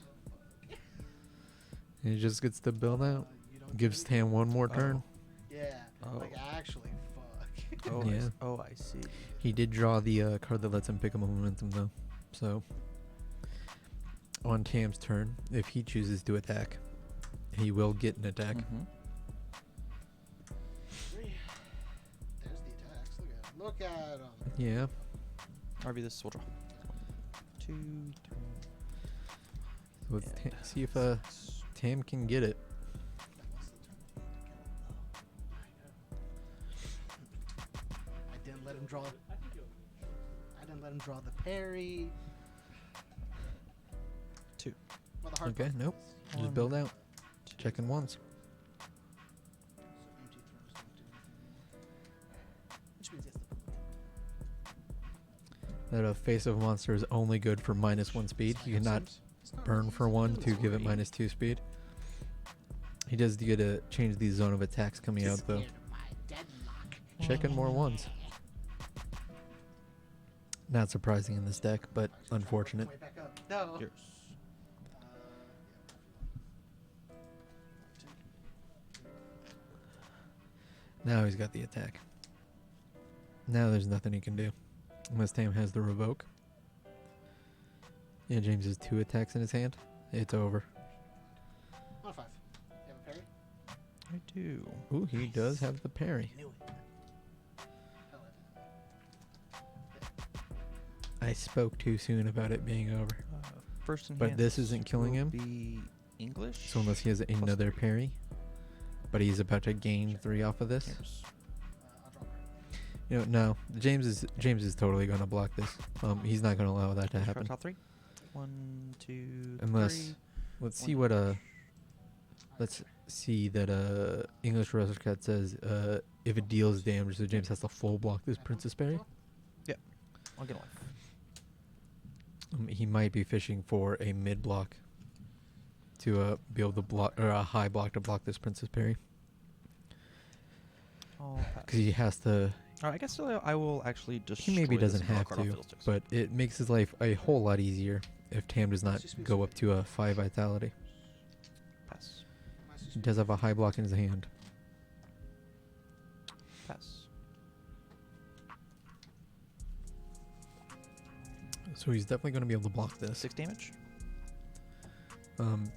He just gets to build out. You don't Gives get it? Tam one more turn. Yeah. Oh. Like actually, fuck. Oh, Yeah. I see. He did draw the card that lets him pick up a momentum, though. So, on Tam's turn, if he chooses to attack, he will get an attack. Mm-hmm. There's the attacks. Look at them. Yeah. RV this will draw. 2, 3. Let's Yeah. see if Tam can get it. I didn't let him draw. I didn't let him draw the parry. 2. Well, the hard Okay, part nope. is- Just One, build out. 2. Checking once. So empty throws don't do anything. Which means yes, That a face of monster is only good for -1 speed. He cannot burn for 1 to give it -2 speed. He does get to change the zone of attacks coming out, though. Checking more ones. Not surprising in this deck, but unfortunate. Way back up. No. Yours. Now he's got the attack. Now there's nothing he can do. Unless Tam has the revoke. Yeah, James has 2 attacks in his hand. It's over. On 5. You have a parry? I do. Ooh, he does have the parry. Knew it. Hell, I spoke too soon about it being over. First in But hand this isn't killing will him. Be English. So unless he has another parry. But he's about to gain 3 off of this. Yours. I'll draw a card. You know, no. James is totally gonna block this. He's not gonna allow that to Start happen. Top 3. 1, 2, Unless 3. let's see what let's see that English Aristocrat says if it deals damage, so James has to full block this Princess Parry. I'll get a life. He might be fishing for a mid block to be able to block, or a high block to block this Princess Parry, I'll pass. because he has to. Alright, I guess I will actually just. He maybe doesn't have to, but it makes his life a whole lot easier if Tam does not go up to a 5 vitality. Pass. He does have a high block in his hand. Pass. So he's definitely going to be able to block this. 6 damage. And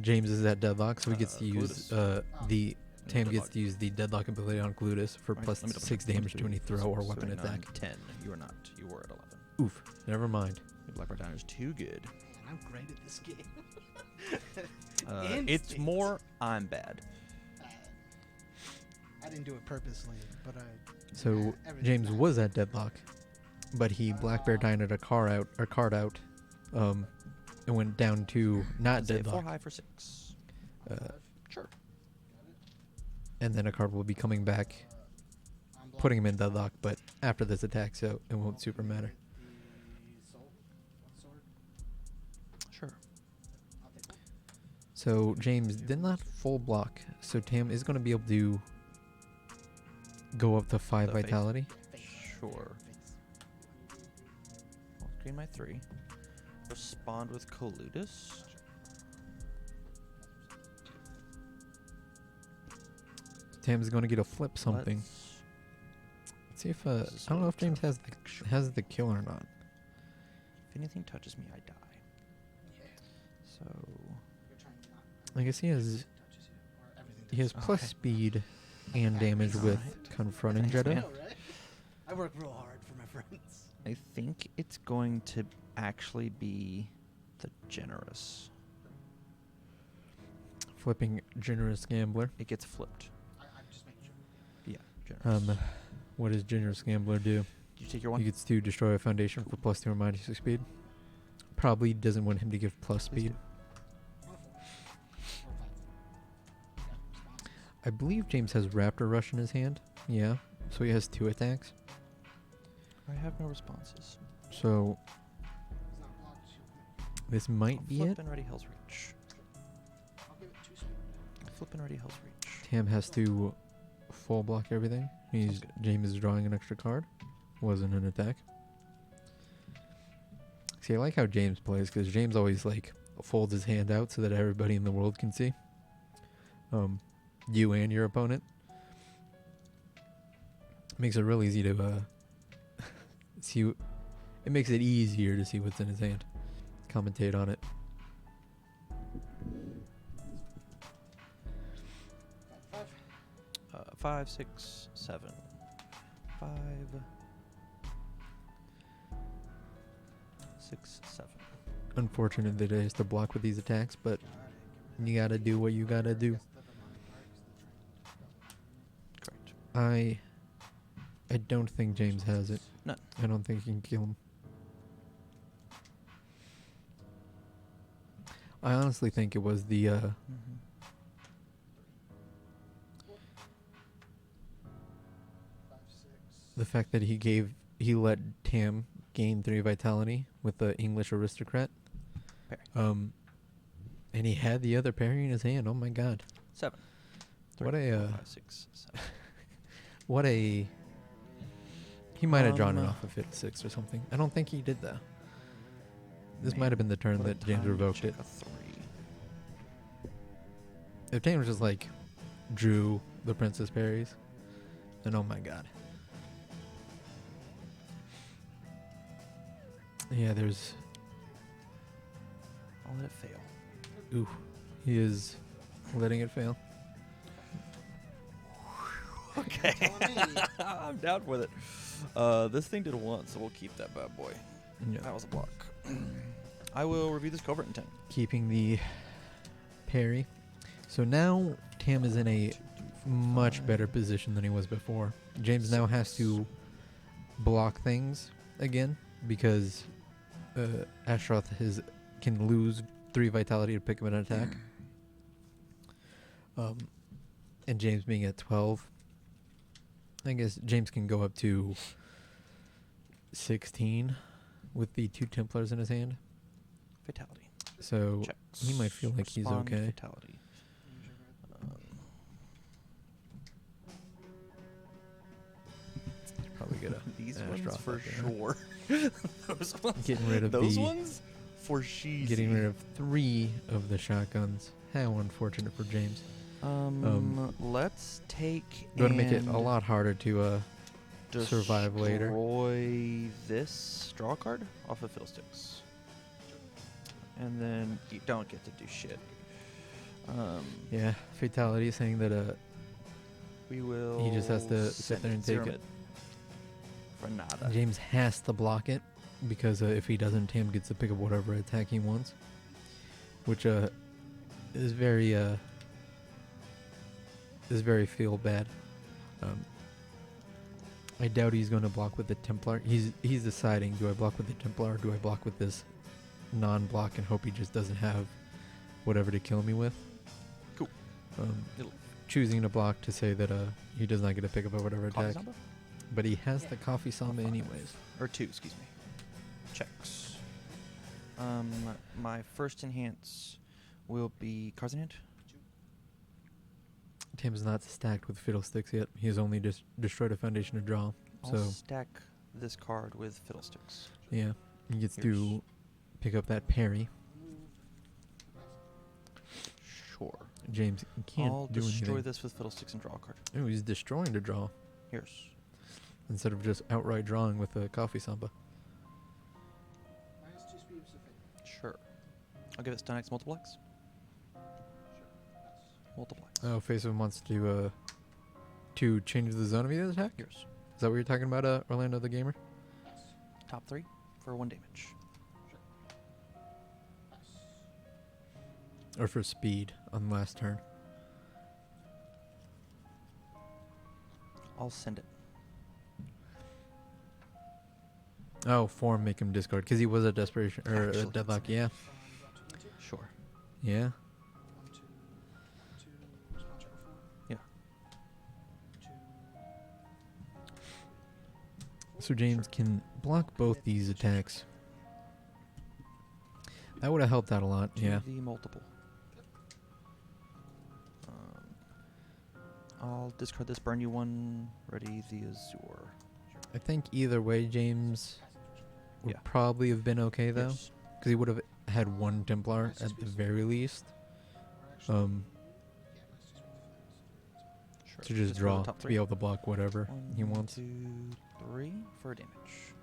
James is at deadlock, so he gets to use Clutus. the Tam gets Deadlock. to use the deadlock ability on Clutus for Right, plus let me double 6 check. 1, damage to 2, any throw or weapon 7, 9, attack. 10. You are not. You were at 11. Oof, never mind. Your Black Bar Down is too good. Man, I'm great at this game. It's Instinct. more I'm bad. I didn't do it purposely, but I. So James was at deadlock, but he Black Bear Dined a card out, and went down to not I'd say 4 deadlock. high for 6. Sure. And then a card will be coming back, putting him in deadlock, but after this attack, so it won't super matter. Sure. So James did not full block, so Tam is going to be able to go up to 5 The face. vitality. Sure. I'll screen my 3. Respond with Coludus. Tam is going to get a flip something. Let's see if I don't know if James has the kill or not. If anything touches me, I die. So I guess he has plus Okay. speed and damage with Alright. confronting Thanks, Jedi. man. I work real hard for my friends. I think it's going to actually be the generous. Flipping generous gambler. It gets flipped. I'm just making sure. Yeah, generous. What does generous gambler do? you take your He one? gets to destroy a foundation for +2 or -6 speed. Probably doesn't want him to give plus Please speed. do. I believe James has Raptor Rush in his hand. Yeah, so he has 2 attacks. I have no responses. So this might be flip it. and ready Hell's Reach. I'll give it 2 speed. Flip and ready Hell's Reach. Tam has to full block everything. Sounds good. James is drawing an extra card. Wasn't an attack. See, I like how James plays because James always like folds his hand out so that everybody in the world can see. You and your opponent. Makes it real easy to see. It makes it easier to see what's in his hand. Commentate on it. 5, 6, 7. 5, 6, 7. Unfortunate that he has to block with these attacks, but you gotta do what you gotta do. Correct. I don't think James has it. No. I don't think he can kill him. I honestly think it was Mm-hmm. the fact that he let Tam gain 3 vitality with the English aristocrat. Parry. And he had the other parry in his hand. Oh my god. 7. What 3, a 4, 5, 6, 7. what a he might have drawn it Um, off of hit 6 or something. I don't think he did that. This Man, might have been the turn what a that James time to revoked check it. a 3. If James just like drew the princess parries, then oh my god. Yeah, there's I'll let it fail. ooh, he is letting it fail. Okay. Telling me. I'm down with it. This thing did a 1, so we'll keep that bad boy. Yeah. That was a block. I will review this covert intent. Keeping the parry. So now Tam is in a much better position than he was before. James now has to block things again because Astaroth can lose 3 vitality to pick up an attack. And James being at 12, I guess James can go up to 16 with the 2 Templars in his hand. Fatality. So Checks. he might feel like he's Respond, okay. Fatality. Probably get a These Astaroth ones for up there. sure. Those ones. Getting rid of Those the ones for sheezy. getting rid of 3 of the shotguns. How unfortunate for James. Let's take. Going to make it a and lot harder to survive later. Destroy this draw card off of Fiddlesticks, and then you don't get to do shit. Yeah, fatality saying that We will. he just has to sit send there and take zero it. mid for nada. James has to block it because if he doesn't, Tam gets to pick up whatever attack he wants, which is very feel bad. I doubt he's going to block with the Templar. He's deciding: do I block with the Templar or do I block with this non-block and hope he just doesn't have whatever to kill me with? Cool. It'll- Choosing to block to say that he does not get to pick up whatever Coffee attack, Samba? but he has the coffee samba anyways. Or 2, excuse me. Checks. My first enhance will be cards in hand. Tam's not stacked with fiddlesticks yet. He has only just destroyed a foundation to draw. I'll So stack this card with Fiddlesticks. yeah, he gets Here's- to pick up that parry. Sure. James can't I'll do destroy anything. this with Fiddlesticks and draw a card. Oh, he's destroying to draw Here's. instead of just outright drawing with a coffee samba. Minus 2 speed of Sophitia. Sure. I'll give it stun X multiplex. Multiplex. Oh, face of him wants to change the zone of either attack. Yours. Is that what you're talking about, Orlando the Gamer? Top 3 for 1 damage. Or for speed on the last turn? I'll send it. Oh, form make him discard because he was a desperation or a Actually, deadlock. Yeah, Sure. yeah. 1, 2, 2. Response check for 4. Yeah. 2. So James can block both these attacks. That would have helped out a lot. Yeah. The multiple. I'll discard this, burn you one, ready the Azure. I think either way, James would Yeah. probably have been okay though, Yes. because he would have had one Templar at the very least. Sure. To just Discard draw the top to be able to block whatever he 1, wants. 2, 3 for damage.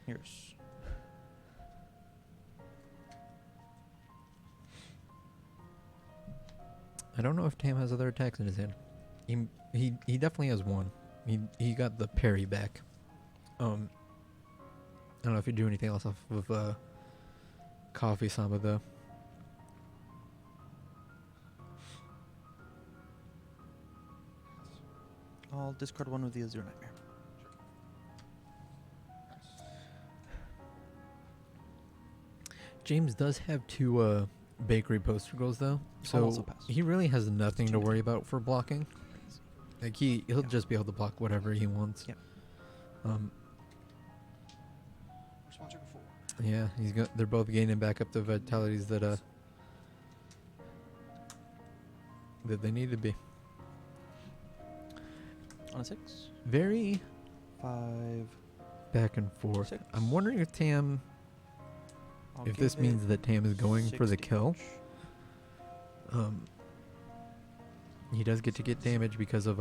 Here's. I don't know if Tam has other attacks in his hand. He definitely has one. He got the parry back. I don't know if you do anything else off of Coffee Samba though. I'll discard one with the Azure Nightmare. James does have two bakery poster goals though, I'll so also pass. he really has nothing to worry about for blocking. Like he'll just be able to block whatever he wants. Yep. Response check for 4. Yeah, they're both gaining back up the vitalities that they need to be. On a 6. Very 5. back and forth. 6. I'm wondering if Tam, I'll if this give means it that Tam is going 6 for the kill. damage. He does get to get damage because of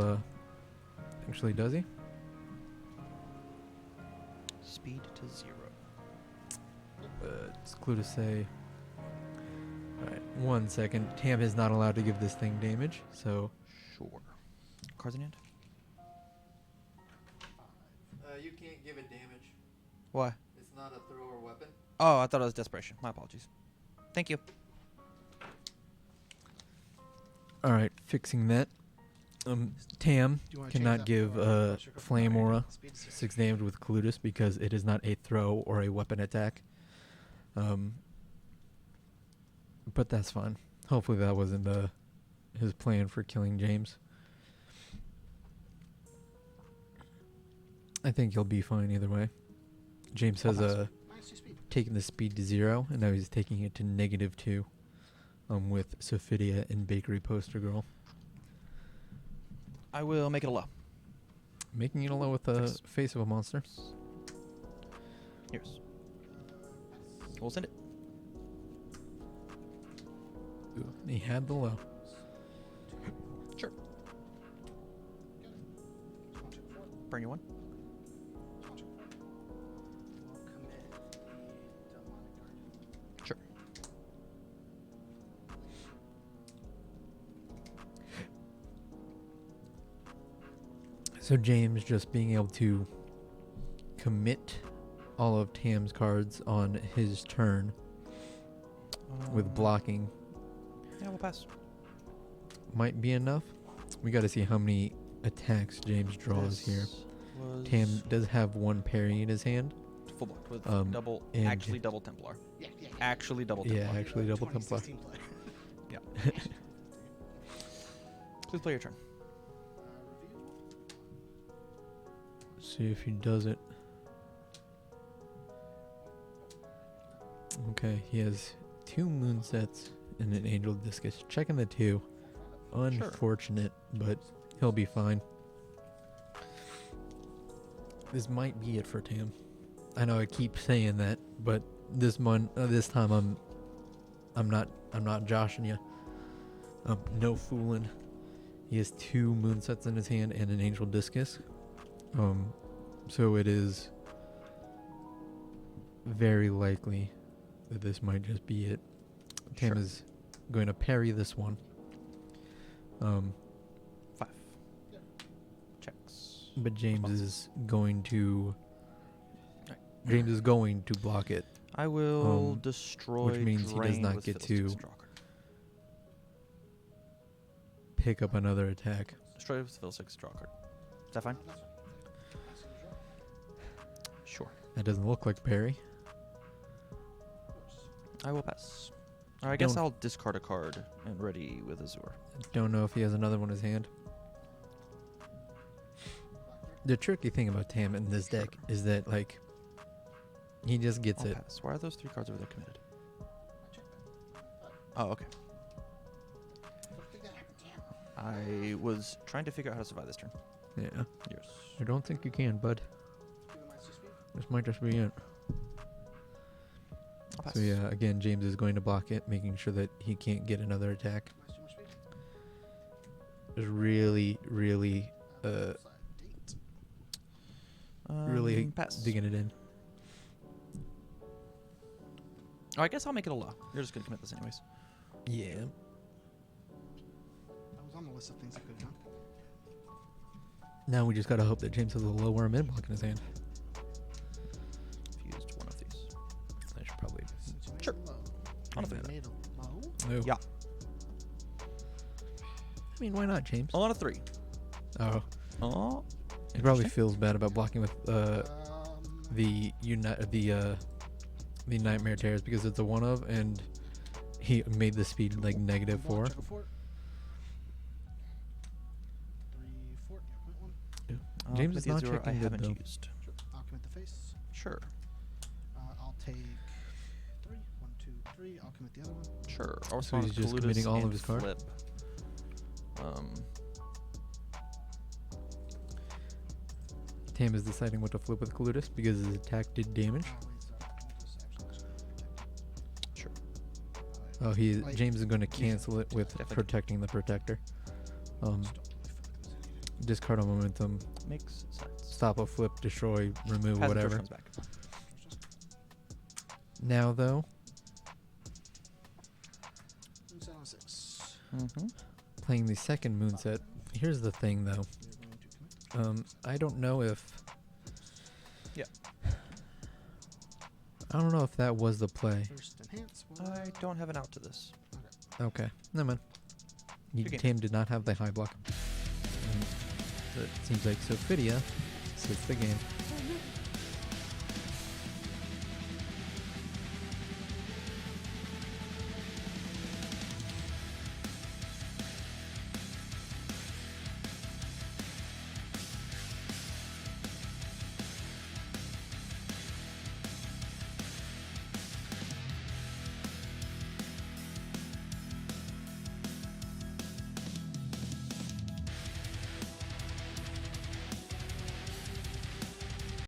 actually does he? Speed to 0. It's clue to say. Alright, 1 second. Tam is not allowed to give this thing damage, so. Sure. Cards in hand? You can't give it damage. Why? It's not a throw or weapon. Oh, I thought it was desperation. My apologies. Thank you. Alright, fixing that. Tam Do you wanna change cannot that give for, Sugar Flame Fire? Aura Speed to 6. 6 damage with Clutus because it is not a throw or a weapon attack. But that's fine. Hopefully that wasn't his plan for killing James. I think he'll be fine either way. James has I'll pass. Minus 2 speed. taken the speed to 0, and now he's taking it to -2 with Sophitia and Bakery Poster Girl. I will make it a low. Making it alone with the Fix. face of a monster. Here's. We'll send it. Ooh, he had the low. Sure. Response check for 4. Burn you one. Response check for 4. We'll commit the demonic guardian. Sure. So James just being able to commit all of Tam's cards on his turn with blocking Yeah, we'll pass. might be enough. We got to see how many attacks James draws here. Tam does have one parry in his hand. Full blocked with and- actually double Templar. Yeah, yeah. Actually double Templar. Yeah, actually double Templar. 2016 play. Yeah. Please play your turn. Review. See if he does it. Okay, he has 2 Moonsets and an Angel Discus. Checking the 2. Unfortunate, but he'll be fine. This might be it for Tam. I know I keep saying that, but this time I'm not joshing you. No fooling. He has 2 Moonsets in his hand and an Angel Discus. So it is very likely that this might just be it. Tam Sure. is going to parry this one. 5. Checks. But James is going to Right. James is going to block it. I will Um, destroy. which means he does drain not with get Fiddlestick's to- draw card. Pick up another attack. Destroy with Fiddlestick's draw card. Is that fine? Sure. That doesn't look like parry. I will pass. Or I guess Don't- I'll discard a card and ready with Azure. Don't know if he has another one in his hand. The tricky thing about Tam in this deck is that, like, he just gets I'll it. pass. Why are those 3 cards over there committed? Oh, okay. I was trying to figure out how to survive this turn. Yeah. Yours. I don't think you can, bud. This might just be it. I'll pass. So yeah, again, James is going to block it, making sure that he can't get another attack. Just really, really, really pass. digging it in. Oh, I guess I'll make it a law. You're just gonna commit this anyways. Yeah. That was on the list of things I could have done. Now we just gotta hope that James has a lower mid block in his hand. Used one of these. I should probably. Since you made Sure. it low. On a You three. made it low? No. Yeah. I mean, why not, James? On a 3. Oh, Oh. he probably Interesting. feels bad about blocking with the Nightmare Terrors because it's a one of, and he made the speed like -4. Check a 4. 3, 4. Yeah, point 1. James Commit is the not Azure checking I good, haven't though. used. Sure. I'll commit the face. Sure. I'll take 3. 1, 2, 3. I'll commit the other one. Sure. Or So he's just committing all of his cards? flip. Tam is deciding what to flip with Clutus because his attack did damage. Oh, wait, sorry. I'll just actually Sure. Oh, Like, James is going to cancel it with Definitely. protecting the protector. just don't really fuck with this anything. Discard a momentum, Makes sense. stop a flip, destroy, remove, Pass until whatever. she comes back. Now though, Moonset on 6. Mm-hmm. playing the second moon set. Here's the thing though. We're going to commit. I don't know if. Yeah. I don't know if that was the play. First enhance. I don't have an out to this. Okay, never mind. Good game. Tam did not have the high block. So it seems like Sophitia sits the game.